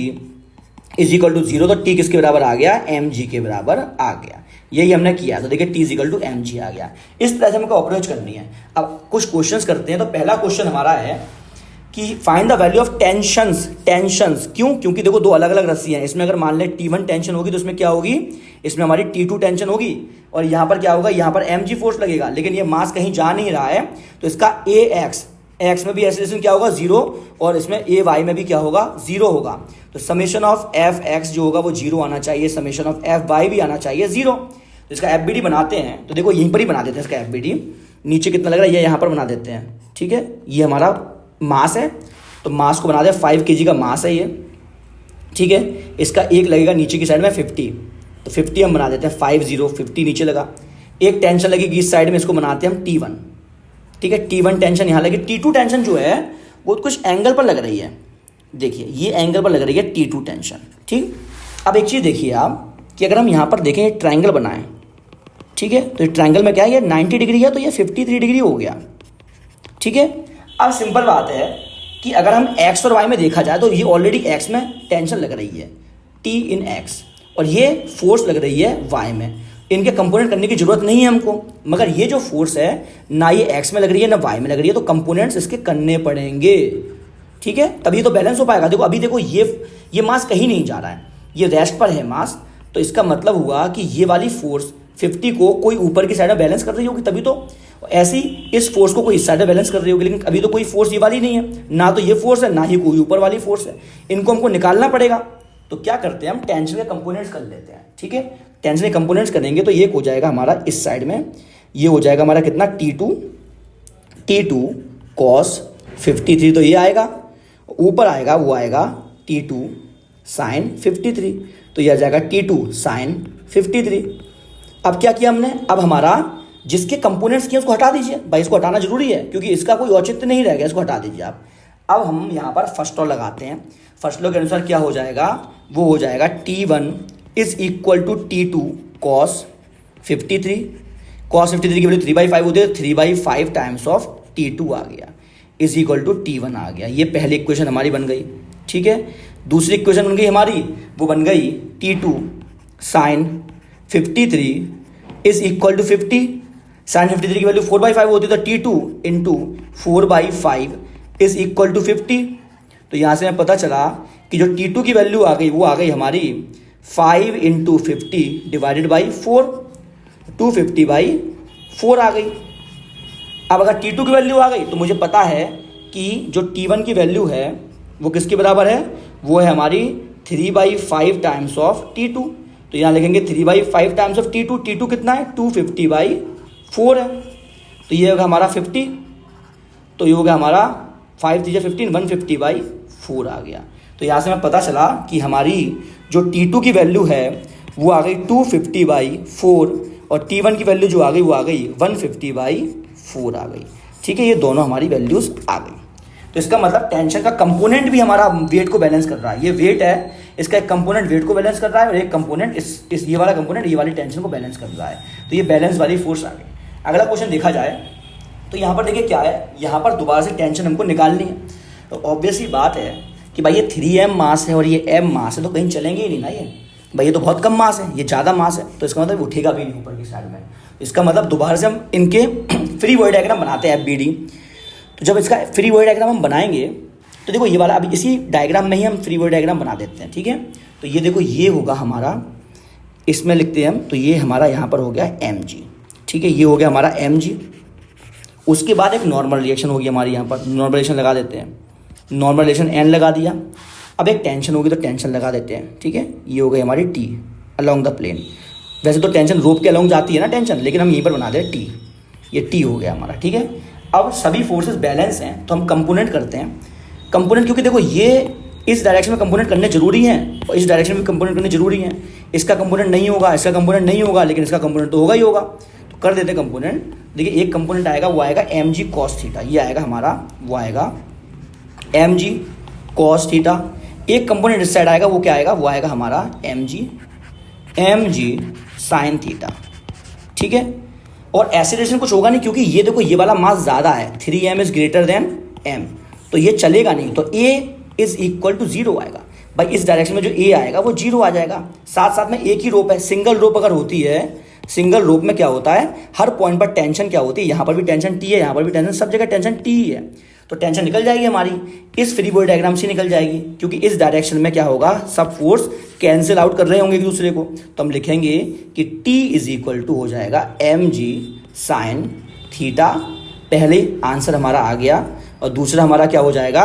is equal to 0। तो t किसके बराबर आ गया, mg के बराबर आ गया। यही हमने किया। तो देखिए t is equal to mg आ गया। इस तरह से हमको अप्रोच करनी है। अब कुछ क्वेश्चंस करते हैं। तो पहला क्वेश्चन हमारा है कि find the value of tensions. क्यों, क्योंकि देखो दो अलग अलग रस्सी हैं। इसमें अगर मान ले T1 टेंशन होगी तो इसमें क्या होगी, इसमें हमारी T2 टेंशन होगी, और यहाँ पर क्या होगा, यहाँ पर mg फोर्स लगेगा। लेकिन ये मास कहीं जा नहीं रहा है, तो इसका x में भी एक्सीलरेशन क्या होगा, 0, और इसमें ay में भी क्या होगा, 0 होगा। तो समेशन ऑफ fx जो होगा वो 0 आना चाहिए, समेशन ऑफ fy भी आना चाहिए 0। तो इसका FBD बनाते हैं। तो देखो यहीं पर ही बना देते हैं इसका FBD। नीचे कितना लग रहा है, ये यहाँ पर बना देते हैं, ठीक है। ये हमारा मास है, तो मास को बना दे 5 kg का मास है ये, ठीक है। इसका एक लगेगा नीचे की साइड में 50, तो 50 हम बना देते हैं 50 नीचे लगा। एक टेंशन लगेगी इस साइड में, इसको बनाते हैं हम T1, ठीक है। T1 टेंशन यहाँ लगी। T2 टेंशन जो है वो कुछ एंगल पर लग रही है, देखिए ये एंगल पर लग रही है T2 टेंशन, ठीक। अब एक चीज़ देखिए आप कि अगर हम यहाँ पर देखें, ये ट्राइंगल बनाएं, ठीक है। तो ट्राइंगल में क्या है, ये 90 डिग्री है, तो ये 53 डिग्री हो गया, ठीक है। अब सिंपल बात है कि अगर हम x और y में देखा जाए तो ये ऑलरेडी x में टेंशन लग रही है T इन x, और ये फोर्स लग रही है y में। इनके कंपोनेंट करने की जरूरत नहीं है हमको, मगर ये जो फोर्स है ना ये x में लग रही है ना y में लग रही है, तो कंपोनेंट्स इसके करने पड़ेंगे, ठीक है, तभी तो बैलेंस हो पाएगा। देखो अभी देखो ये मास कहीं नहीं जा रहा है, ये रेस्ट पर है मास। तो इसका मतलब हुआ कि ये वाली फोर्स 50 को कोई ऊपर की साइड में बैलेंस कर रही होगी, तभी तो। ऐसी इस फोर्स को कोई इस साइड में बैलेंस कर रही होगी, लेकिन अभी तो कोई फोर्स ये वाली नहीं है, ना तो ये फोर्स है ना ही कोई ऊपर वाली फोर्स है। इनको हमको निकालना पड़ेगा। तो क्या करते हैं, हम टेंशन के कंपोनेंट्स कर लेते हैं, ठीक है। टेंशन के कंपोनेंट्स करेंगे तो ये हो जाएगा हमारा इस साइड में, ये हो जाएगा हमारा कितना, T2 cos 53, तो ये आएगा। ऊपर आएगा वो आएगा T2 sin 53, तो ये आ जाएगा T2 sin 53। अब क्या किया हमने, अब हमारा जिसके कंपोनेंट्स किए उसको हटा दीजिए भाई, इसको हटाना जरूरी है क्योंकि इसका कोई औचित्य नहीं रहेगा, इसको हटा दीजिए आप। अब हम यहाँ पर फर्स्ट लॉ लगाते हैं। फर्स्ट लॉ के अनुसार क्या हो जाएगा, वो हो जाएगा T1 is equal to T2 cos 53। cos 53 की वैल्यू 3/5 होती है, 3/5 टाइम्स ऑफ T2 आ गया, इज इक्वल टू T1 आ गया। ये पहली इक्वेशन हमारी बन गई, ठीक है। दूसरी इक्वेशन बन गई हमारी, वो बन गई T2 sin 53 is equal to 50। Sine 53 की वैल्यू 4/5 होती है, तो T2 into 4/5 is equal to 50। तो यहाँ से हमें पता चला कि जो T2 की वैल्यू आ गई वो आ गई हमारी 5 इंटू 50 डिवाइडेड बाई 4, 250/4 आ गई। अब अगर T2 की वैल्यू आ गई तो मुझे पता है कि जो T1 की वैल्यू है वो किसके बराबर है, वो है हमारी 3/5 टाइम्स ऑफ T2। तो यहाँ लिखेंगे 3/5 टाइम्स ऑफ T2। T2 कितना है, 250/4 है, तो ये होगा हमारा 50। तो ये होगा हमारा 5 3 15, 150/4 आ गया। तो यहाँ से हमें पता चला कि हमारी जो T2 की वैल्यू है वो आ गई 250/4, और T1 की वैल्यू जो आ गई वो आ गई 150/4 आ गई, ठीक है। ये दोनों हमारी वैल्यूज़ आ गई। तो इसका मतलब टेंशन का कंपोनेंट भी हमारा वेट को बैलेंस कर रहा है। ये वेट है, इसका एक कंपोनेंट वेट को बैलेंस कर रहा है, और एक कंपोनेंट इस ये वाला कंपोनेंट ये वाली टेंशन को बैलेंस कर रहा है। तो ये बैलेंस वाली फोर्स आ गई। अगला क्वेश्चन देखा जाए तो यहाँ पर देखिए क्या है, यहाँ पर दोबारा से टेंशन हमको निकालनी है। तो ऑब्वियस ही बात है कि भाई ये 3m मास है और ये m मास है, तो कहीं चलेंगे ही नहीं ना ये भाई, ये तो बहुत कम मास है, ये ज़्यादा मास है, तो इसका मतलब उठेगा भी नहीं ऊपर की साइड में। इसका मतलब दोबारा से हम इनके फ्री बॉडी डायग्राम बनाते हैं FBD। तो जब इसका फ्री बॉडी डायग्राम हम बनाएंगे तो देखो ये वाला, अभी इसी डायग्राम में ही हम फ्री बॉडी डायग्राम बना देते हैं, ठीक है। तो ये देखो ये होगा हमारा, इसमें लिखते हैं हम, तो ये हमारा यहाँ पर हो गया mg, ठीक है, ये हो गया हमारा mg। उसके बाद एक नॉर्मल रिएक्शन होगी हमारी, यहाँ पर नॉर्मल रिएक्शन लगा देते हैं, नॉर्मल रिएक्शन n लगा दिया। अब एक टेंशन होगी तो टेंशन लगा देते हैं, ठीक है, ये हो गई हमारी T अलॉन्ग द प्लेन। वैसे तो टेंशन रोप के अलोंग जाती है ना टेंशन, लेकिन हम यहीं पर बना दे टी, ये टी हो गया हमारा, ठीक है। अब सभी फोर्सेस बैलेंस हैं तो हम कंपोनेंट करते हैं। कंपोनेंट क्योंकि देखो ये इस डायरेक्शन में कंपोनेंट करने जरूरी हैं और इस डायरेक्शन में कंपोनेंट करने जरूरी हैं। इसका कंपोनेंट नहीं होगा, इसका कंपोनेंट नहीं होगा, लेकिन इसका कंपोनेंट तो होगा ही होगा, तो कर देते हैं कंपोनेंट। देखिए एक कंपोनेंट आएगा वो आएगा एम जी कॉस थीटा, ये आएगा हमारा, वो आएगा एम जी कॉस थीटा। एक कंपोनेंट इस साइड आएगा वो क्या आएगा, वो आएगा हमारा एम जी साइन थीटा, ठीक है। और एक्सीलरेशन कुछ होगा नहीं क्योंकि ये देखो ये वाला मास ज़्यादा है, 3m is greater than m, तो ये चलेगा नहीं, तो a इज इक्वल टू 0 आएगा। भाई इस डायरेक्शन में जो a आएगा वो 0 आ जाएगा। साथ साथ में एक ही रोप है, सिंगल रोप अगर होती है, सिंगल रोप में क्या होता है, हर पॉइंट पर टेंशन क्या होती है, यहाँ पर भी टेंशन t है, यहाँ पर भी टेंशन, सब जगह टेंशन t ही है, तो टेंशन निकल जाएगी हमारी, इस फ्री बॉडी डायग्राम से निकल जाएगी, क्योंकि इस डायरेक्शन में क्या होगा, सब फोर्स कैंसिल आउट कर रहे होंगे एक दूसरे को। तो हम लिखेंगे कि T इज इक्वल टू हो जाएगा एम जी साइन थीटा, पहले आंसर हमारा आ गया, और दूसरा हमारा क्या हो जाएगा,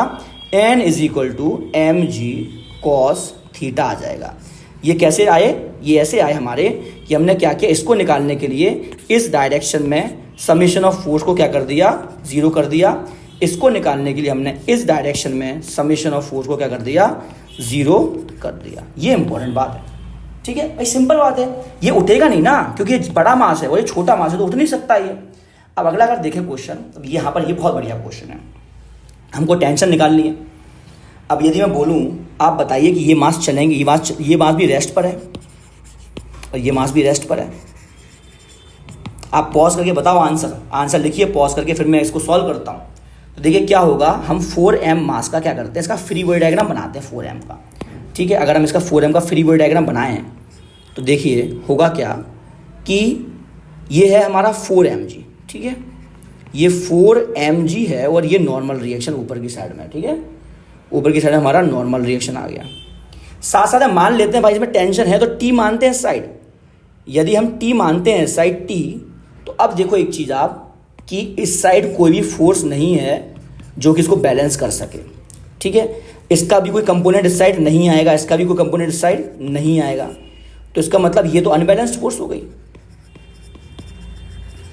N is equal to M G cos theta आ जाएगा। ये कैसे आए, ये ऐसे आए हमारे कि हमने क्या किया, इसको निकालने के लिए इस डायरेक्शन में समेशन ऑफ फोर्स को क्या कर दिया, 0 कर दिया। इसको निकालने के लिए हमने इस डायरेक्शन में समेशन ऑफ फोर्स को क्या कर दिया, 0 कर दिया। ये इंपॉर्टेंट बात है, ठीक है भाई, सिंपल बात है। ये उठेगा नहीं ना, क्योंकि ये बड़ा मास है और ये छोटा मास है, तो उठ नहीं सकता ये। अब अगला अगर देखें क्वेश्चन, तो यहाँ पर ये बहुत बढ़िया क्वेश्चन है, हमको टेंशन निकालनी है। अब यदि मैं बोलूँ, आप बताइए कि ये मास चलेंगे, ये मास भी रेस्ट पर है और ये मास भी रेस्ट पर है। आप पॉज करके बताओ, आंसर लिखिए पॉज करके, फिर मैं इसको सॉल्व करता हूँ। तो देखिए क्या होगा, हम 4m मास का क्या करते हैं, इसका फ्री बॉडी डायग्राम बनाते हैं 4m का, ठीक है। अगर हम इसका 4m का फ्री बॉडी डायग्राम बनाएं तो देखिए होगा क्या कि ये है हमारा 4mg, ठीक है, ये 4mg है और ये नॉर्मल रिएक्शन ऊपर की साइड में, ठीक है, ऊपर की साइड में हमारा नॉर्मल रिएक्शन आ गया। साथ साथ मान लेते हैं भाई इसमें टेंशन है तो T मानते हैं इस साइड, यदि हम T मानते हैं इस साइड T, तो अब देखो एक चीज़ आप कि इस साइड कोई भी फोर्स नहीं है जो कि इसको बैलेंस कर सके, ठीक है। इसका भी कोई कंपोनेंट इस साइड नहीं आएगा, इसका भी कोई कंपोनेंट इस साइड नहीं आएगा, तो इसका मतलब ये तो अनबैलेंस्ड फोर्स हो गई,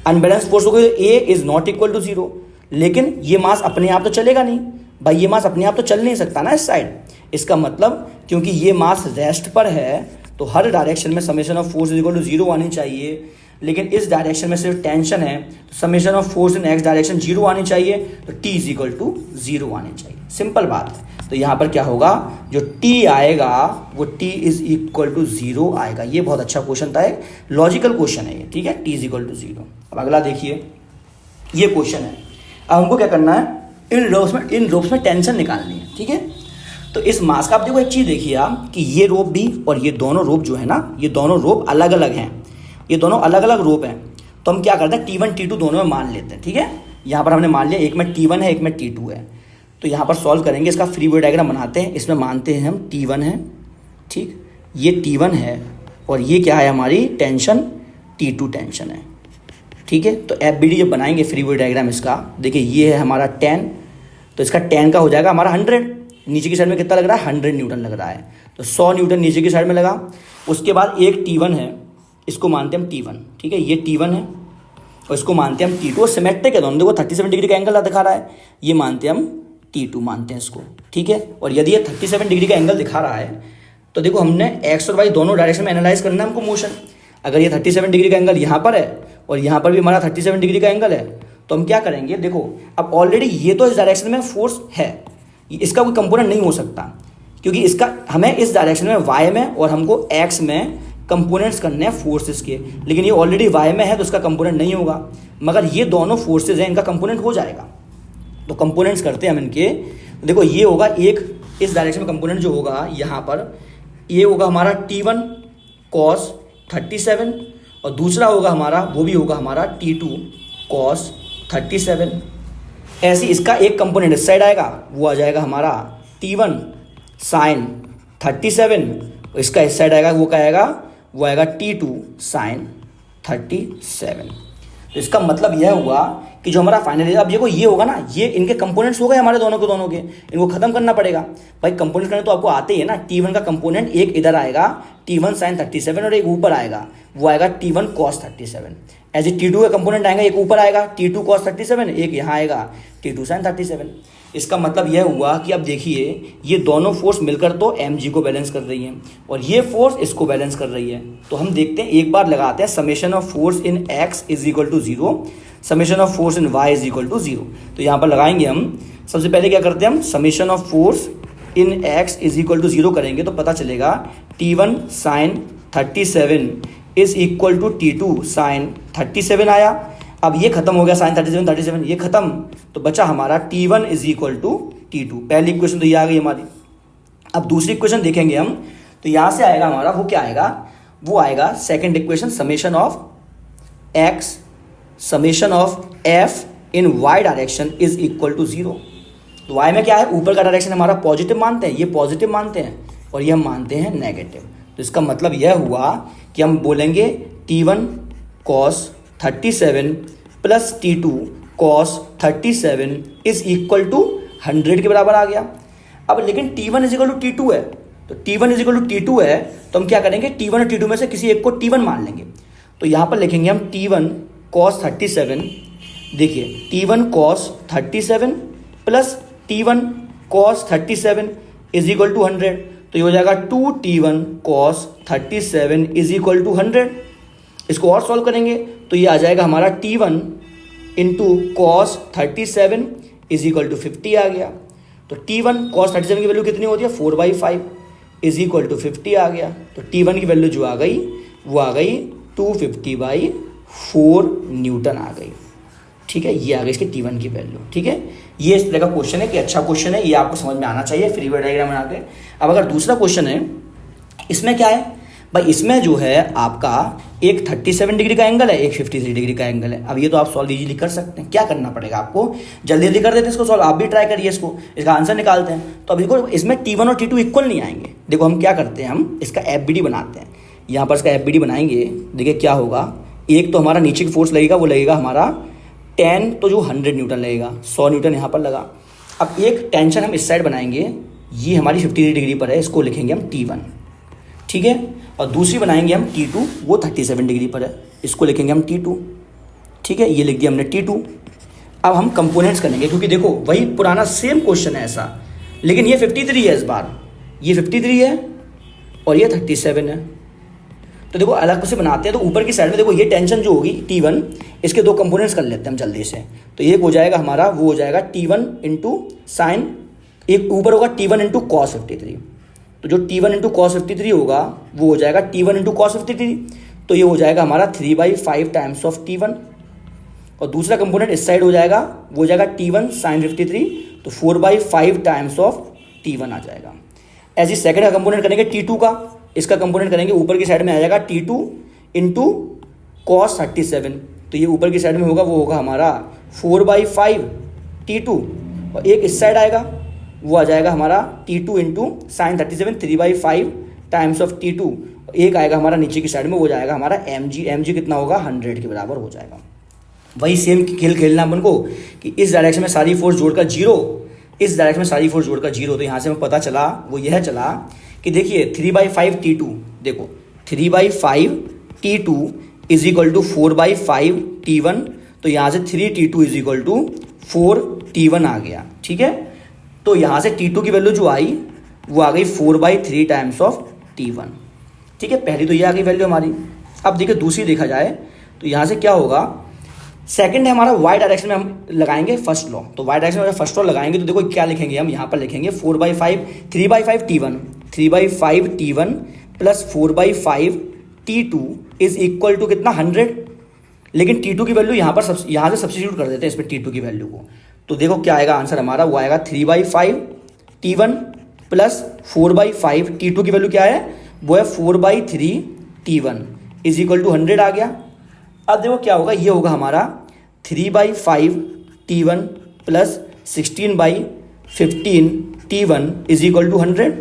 अनबैलेंस्ड फोर्स हो गई, तो A is not equal to 0। लेकिन ये मास अपने आप तो चलेगा नहीं भाई, ये मास अपने आप तो चल नहीं सकता ना इस साइड। इसका मतलब क्योंकि ये मास रेस्ट पर है तो हर डायरेक्शन में summation of force is equal to 0 आनी चाहिए, लेकिन इस डायरेक्शन में सिर्फ टेंशन है तो summation of force in X direction 0 आनी चाहिए, तो T इज इक्वल टू 0 आनी चाहिए, सिंपल बात है। तो यहाँ पर क्या होगा, जो T आएगा वो T इज इक्वल टू 0 आएगा। ये बहुत अच्छा क्वेश्चन था, एक लॉजिकल क्वेश्चन है ये, ठीक है, T इज इक्वल टू 0। अब अगला देखिए, ये क्वेश्चन है, अब हमको क्या करना है, इन रोप्स में टेंशन निकालनी है, ठीक है। तो इस मास का आप देखो एक चीज़ देखिए आप कि ये रोप भी और ये दोनों रोप जो है ना, ये दोनों रोप अलग अलग हैं, ये दोनों अलग अलग रोप हैं। तो हम क्या करते हैं, T1 T2 दोनों में मान लेते हैं, ठीक है। यहाँ पर हमने मान लिया एक में T1 है एक में T2 है, तो यहाँ पर सॉल्व करेंगे, इसका फ्री बॉडी डायग्राम बनाते हैं। इसमें मानते हैं हम T1 है, ठीक, ये T1 है और ये क्या है हमारी टेंशन, T2 टेंशन है, ठीक है। तो FBD जब बनाएंगे फ्री बॉडी डायग्राम इसका, देखिए ये है हमारा 10, तो इसका 10 का हो जाएगा हमारा 100, नीचे की साइड में कितना लग रहा है, 100 न्यूटन लग रहा है, तो 100 न्यूटन नीचे की साइड में लगा। उसके बाद एक T1 है, इसको मानते हैं हम T1, ठीक है, ये T1 है और इसको मानते हैं हम T2, और सिमेट्रिक है दोनों, देखो 37 डिग्री का एंगल दिखा रहा है, ये मानते हैं हम T2 मानते हैं इसको, ठीक है। और यदि ये 37 डिग्री का एंगल दिखा रहा है तो देखो हमने एक्स और वाई दोनों डायरेक्शन में एनालाइज करना है हमको मोशन। अगर ये 37 डिग्री का एंगल यहाँ पर है और यहाँ पर भी हमारा 37 डिग्री का एंगल है, तो हम क्या करेंगे, देखो अब ऑलरेडी ये तो इस डायरेक्शन में फोर्स है, इसका कोई कंपोनेंट नहीं हो सकता, क्योंकि इसका हमें इस डायरेक्शन में वाई में और हमको एक्स में कंपोनेंट्स करने हैं फोर्सेस के, लेकिन ये ऑलरेडी वाई में है तो इसका कंपोनेंट नहीं होगा, मगर ये दोनों फोर्सेस हैं, इनका कंपोनेंट हो जाएगा। तो कंपोनेंट्स करते हैं हम इनके, देखो ये होगा एक इस डायरेक्शन में कंपोनेंट जो होगा यहाँ पर, ये होगा हमारा T1 cos 37 और दूसरा होगा हमारा, वो भी होगा हमारा T2 cos 37। ऐसे इसका एक कंपोनेंट इस साइड आएगा, वो आ जाएगा हमारा T1 sin 37, इसका इस साइड आएगा, वो क्या आएगा, वो आएगा T2 sin 37। तो इसका मतलब यह हुआ कि जो हमारा फाइनल, अब देखो ये होगा ना, ये इनके कंपोनेंट्स हो गए हमारे दोनों के, इनको खत्म करना पड़ेगा भाई। कंपोनेंट करने तो आपको आते ही है ना। T1 का कंपोनेंट एक इधर आएगा T1 sin 37 और एक ऊपर आएगा, वो आएगा T1 cos 37। ऐसे T2 का कंपोनेंट आएगा, एक ऊपर आएगा T2 cos 37, एक यहाँ आएगा T2 sin 37। इसका मतलब यह हुआ कि अब देखिए ये दोनों फोर्स मिलकर तो mg को बैलेंस कर रही हैं और ये फोर्स इसको बैलेंस कर रही है। तो हम देखते हैं, एक बार लगाते हैं summation of force in x is equal to 0, summation of force in y is equal to 0। तो यहाँ पर लगाएंगे हम, सबसे पहले क्या करते हैं हम, summation of force in x is equal to 0 करेंगे तो पता चलेगा T1 sin 37 is equal to T2 sin 37 आया। अब ये खत्म हो गया sin 37 ये खत्म, तो बचा हमारा T1 is equal to T2। पहली इक्वेशन तो ये आ गई हमारी। अब दूसरी इक्वेशन देखेंगे हम, तो यहाँ से आएगा हमारा, वो क्या आएगा, वो आएगा second equation, summation of x summation of f in y direction is equal to 0। तो y में क्या है, ऊपर का डायरेक्शन हमारा पॉजिटिव मानते हैं, ये पॉजिटिव मानते हैं और ये हम मानते हैं नेगेटिव। तो इसका मतलब यह हुआ कि हम बोलेंगे T1 cos 37 plus T2 cos 37 is equal to 100 के बराबर आ गया। अब लेकिन T1 is equal to T2 है, तो T1 is equal to T2 है, तो हम क्या करेंगे, T1 और T2 में से किसी एक को T1 मान लेंगे। तो यहाँ पर लिखेंगे हम T1 cos 37, देखिए T1 cos 37 plus T1 cos 37 is equal to 100। तो ये हो जाएगा 2T1 cos 37 is equal to 100। इसको और सॉल्व करेंगे तो ये आ जाएगा हमारा T1 into cos 37 is equal to 50 आ गया। तो T1 cos 37 की वैल्यू कितनी होती है, 4/5 इज इक्वल टू 50 आ गया। तो T1 की वैल्यू जो आ गई वो आ गई 250/4 न्यूटन आ गई। ठीक है, ये आ गई इसकी T1 की वैल्यू। ठीक है, ये इस तरह का क्वेश्चन है कि अच्छा क्वेश्चन है, ये आपको समझ में आना चाहिए फ्री बॉडी डायग्राम बना के। अब अगर दूसरा क्वेश्चन है, इसमें क्या है भाई, इसमें जो है आपका एक 37 डिग्री का एंगल है, एक 53 डिग्री का एंगल है। अब ये तो आप सॉल्व इजीली कर सकते हैं। क्या करना पड़ेगा आपको, जल्दी जल्दी कर देते हैं इसको सॉल्व, आप भी ट्राई करिए इसको, इसका आंसर निकालते हैं। तो अब देखो इसमें T1 और T2 इक्वल नहीं आएंगे। देखो हम क्या करते हैं, हम इसका FBD बनाते हैं। यहाँ पर इसका FBD बनाएंगे, देखिए क्या होगा, एक तो हमारा नीचे की फोर्स लगेगा, वो लगेगा हमारा 10, तो जो 100 न्यूटन लगेगा, 100 न्यूटन यहाँ पर लगा। अब एक टेंशन हम इस साइड बनाएंगे, ये हमारी 53 डिग्री पर है, इसको लिखेंगे हम T1। ठीक है, और दूसरी बनाएंगे हम T2, वो 37 डिग्री पर है, इसको लिखेंगे हम T2। ठीक है, ये लिख दिया हमने T2। अब हम कंपोनेंट्स करेंगे, क्योंकि देखो वही पुराना सेम क्वेश्चन है ऐसा, लेकिन ये 53 है इस बार, ये 53 है और ये 37 है। तो देखो अलग से बनाते हैं, तो ऊपर की साइड में देखो ये टेंशन जो होगी T1, इसके दो कंपोनेंट्स कर लेते हैं हम जल्दी से। तो एक हो जाएगा हमारा, वो हो जाएगा T1 इंटू साइन, एक ऊपर होगा T1 इंटू कॉस 53। तो जो T1 इंटू कॉस 53 होगा वो हो जाएगा T1 इंटू कॉस 53। तो ये हो जाएगा हमारा 3/5 टाइम्स ऑफ T1। और दूसरा कंपोनेंट इस साइड हो जाएगा, वो हो जाएगा T1 साइन 53, तो 4/5 टाइम्स ऑफ T1 आ जाएगा। ऐसे सेकंड का कंपोनेंट करेंगे T2 का, इसका कंपोनेंट करेंगे, ऊपर की साइड में आ जाएगा T2 इंटू कॉस 37। तो ये ऊपर की साइड में होगा, वो होगा हमारा 4/5 T2, और एक इस साइड आएगा, वो आ जाएगा हमारा T2 into sine 37, 3/5 times of T2। एक आएगा हमारा नीचे की साइड में, वो जाएगा हमारा mg कितना होगा, 100 के बराबर हो जाएगा। वही सेम खेल खेलना अपन को कि इस डायरेक्शन में सारी फोर्स जोड़कर 0, इस डायरेक्शन में सारी फोर्स जोड़कर 0। तो यहाँ से हमें पता चला, वो यह चला कि देखिए 3/5 T2, देखो 3/5 T2 is equal to 4/5 T1। तो यहाँ से 3T2 is equal to 4T1 आ गया। ठीक है, तो यहाँ से T2 की वैल्यू जो आई वो आ गई 4/3 टाइम्स ऑफ T1। ठीक है, पहली तो ये आ गई वैल्यू हमारी। अब देखिए दूसरी देखा जाए तो यहाँ से क्या होगा, सेकंड है हमारा y डायरेक्शन में हम लगाएंगे फर्स्ट लॉ। तो y डायरेक्शन में फर्स्ट लॉ लगाएंगे तो देखो क्या लिखेंगे हम, यहाँ पर लिखेंगे 3/5 T1, 3/5 T1 plus 4/5 T2 is equal to कितना, 100। लेकिन T2 की वैल्यू यहाँ से सब्स्टिट्यूट कर देते हैं इसमें T2 की वैल्यू को। तो देखो क्या आएगा आंसर हमारा, वो आएगा 3/5 T1 प्लस 4/5 T2 की वैल्यू क्या है, वो है 4/3 T1 इज इक्वल टू 100 आ गया। अब देखो क्या होगा, ये होगा हमारा 3/5 T1 plus 16/15 T1 is equal to 100।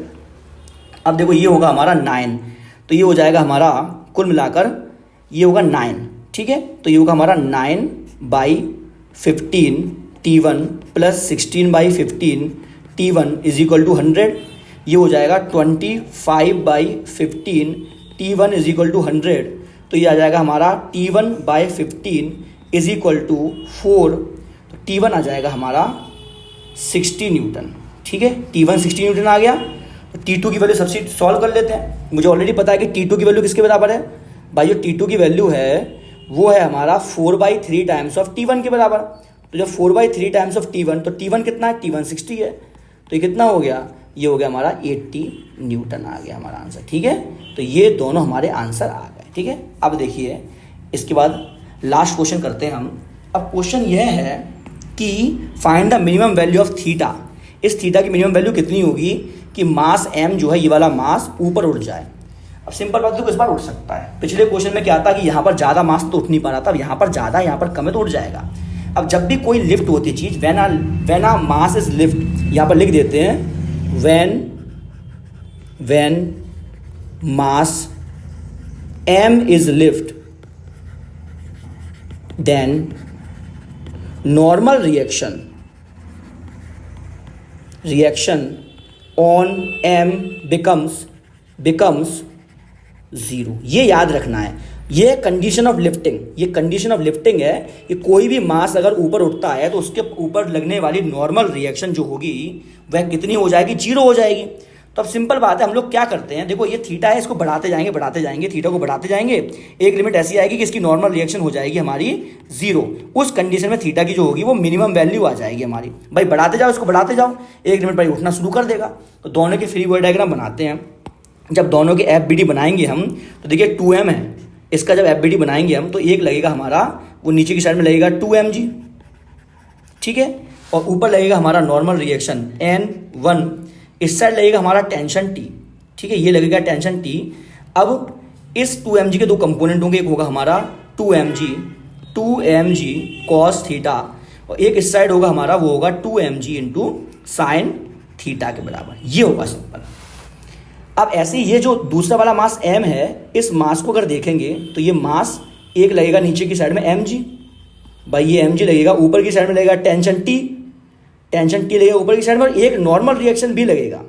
अब देखो ये होगा हमारा 9, तो ये हो जाएगा हमारा कुल मिलाकर ये होगा 9 ठीक है। तो ये होगा हमारा 9/15 T1 plus 16/15 T1 is equal to 100। ये हो जाएगा 25/15 T1 इज इक्वल टू 100। तो ये आ जाएगा हमारा T1/15 इज इक्वल टू 4। तो T1 आ जाएगा हमारा 60 न्यूटन, ठीक है। T1 60 न्यूटन आ गया। तो T2 की वैल्यू सबसे सॉल्व कर लेते हैं। मुझे ऑलरेडी पता है कि T2 की वैल्यू किसके बराबर है भाई, जो T2 की वैल्यू है वो है हमारा 4/3 टाइम्स ऑफ T1 के बराबर। तो जब 4/3 टाइम्स ऑफ T1, तो T1 कितना है, T1 60 है। तो ये कितना हो गया, ये हो गया हमारा 80 न्यूटन आ गया हमारा आंसर, ठीक है। तो ये दोनों हमारे आंसर आ गए, ठीक है। अब देखिए इसके बाद लास्ट क्वेश्चन करते हैं हम। अब क्वेश्चन यह है कि find the minimum value of theta. इस थीटा की मिनिमम वैल्यू कितनी होगी कि मास m जो है, ये वाला मास ऊपर उठ जाए। अब सिंपल बात है, इस बार उठ सकता है। पिछले क्वेश्चन में क्या था कि यहाँ पर ज़्यादा मास तो उठ नहीं पा रहा था, अब यहाँ पर ज़्यादा, यहाँ पर कम है तो उठ जाएगा। अब जब भी कोई लिफ्ट होती है चीज़, when a mass is lift, यहाँ पर लिख देते हैं when mass m is lift, then normal reaction on m becomes 0। ये याद रखना है, ये कंडीशन ऑफ लिफ्टिंग, ये कंडीशन ऑफ लिफ्टिंग है कि कोई भी मास अगर ऊपर उठता है तो उसके ऊपर लगने वाली नॉर्मल रिएक्शन जो होगी वह कितनी हो जाएगी, 0 हो जाएगी। तो अब सिंपल बात है, हम लोग क्या करते हैं, देखो ये थीटा है, इसको बढ़ाते जाएंगे, थीटा को बढ़ाते जाएंगे, एक लिमिट ऐसी आएगी कि इसकी नॉर्मल रिएक्शन हो जाएगी हमारी 0। उस कंडीशन में थीटा की जो होगी वो मिनिमम वैल्यू आ जाएगी हमारी। भाई बढ़ाते जाओ, इसको बढ़ाते जाओ, एक लिमिट पर उठना शुरू कर देगा। तो दोनों के फ्री बॉडी डायग्राम बनाते हैं। जब दोनों के FBD बनाएंगे हम, तो देखिए 2m है, इसका जब FBD बनाएंगे हम तो एक लगेगा हमारा, वो नीचे की साइड में लगेगा 2mg, ठीक है। और ऊपर लगेगा हमारा नॉर्मल रिएक्शन N1, इस साइड लगेगा हमारा टेंशन T, ठीक है, ये लगेगा टेंशन T। अब इस 2mg के दो कंपोनेंट होंगे, एक होगा हमारा 2mg cos थीटा, और एक इस साइड होगा हमारा, वो होगा 2mg इंटू साइन थीटा के बराबर। ये होगा सिंपल। अब ऐसे ये जो दूसरा वाला मास m है, इस मास को अगर देखेंगे तो ये मास एक लगेगा नीचे की साइड में mg, भाई ये mg लगेगा, ऊपर की साइड में लगेगा टेंशन T लगेगा ऊपर की साइड में, और एक नॉर्मल रिएक्शन भी लगेगा।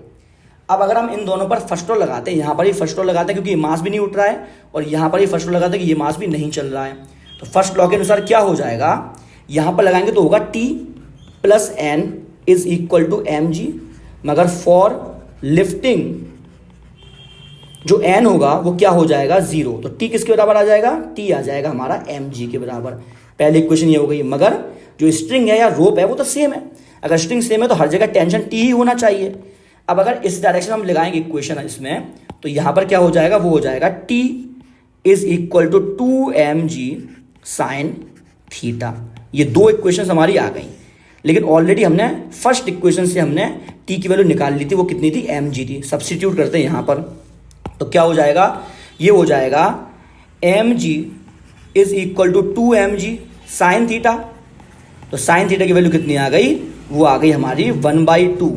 अब अगर हम इन दोनों पर फर्स्ट लॉ लगाते हैं, यहाँ पर ही फर्स्ट लॉ लगाते हैं क्योंकि ये मास भी नहीं उठ रहा है, और यहाँ पर ही फर्स्ट लॉ लगाते हैं कि ये मास भी नहीं चल रहा है। तो फर्स्ट लॉ के अनुसार क्या हो जाएगा, यहाँ पर लगाएंगे तो होगा T plus N is equal to mg, मगर फॉर लिफ्टिंग जो n होगा वो क्या हो जाएगा, 0। तो t किसके बराबर आ जाएगा, t आ जाएगा हमारा mg के बराबर। पहले इक्वेशन ये हो गई। मगर जो स्ट्रिंग है या रोप है वो तो सेम है, अगर स्ट्रिंग सेम है तो हर जगह टेंशन t ही होना चाहिए। अब अगर इस डायरेक्शन हम लगाएंगे इक्वेशन इसमें, तो यहाँ पर क्या हो जाएगा, वो हो जाएगा t is equal to 2mg sine theta. ये दो इक्वेशन हमारी आ गई, लेकिन ऑलरेडी हमने फर्स्ट इक्वेशन से हमने t की वैल्यू निकाल ली थी, वो कितनी थी, mg थी। सब्स्टिट्यूट करते हैं यहाँ पर, तो क्या हो जाएगा, ये हो जाएगा mg is equal to 2mg sine theta. तो साइन थीटा की वैल्यू कितनी आ गई, वो आ गई हमारी 1/2।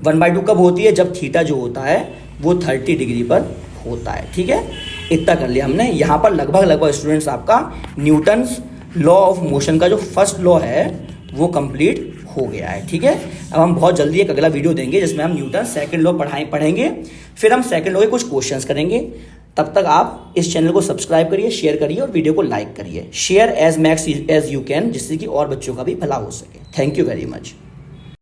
1/2 कब होती है, जब थीटा जो होता है वो 30 डिग्री पर होता है, ठीक है। इतना कर लिया हमने। यहाँ पर लगभग स्टूडेंट्स आपका न्यूटन्स लॉ ऑफ मोशन का जो फर्स्ट लॉ है वो कंप्लीट हो गया है, ठीक है। अब हम बहुत जल्दी एक अगला वीडियो देंगे जिसमें हम न्यूटन सेकंड लॉ पढ़ेंगे, फिर हम सेकंड लॉ के कुछ क्वेश्चंस करेंगे। तब तक आप इस चैनल को सब्सक्राइब करिए, शेयर करिए और वीडियो को लाइक करिए। Share as max as you can, जिससे कि और बच्चों का भी भला हो सके। Thank you very much.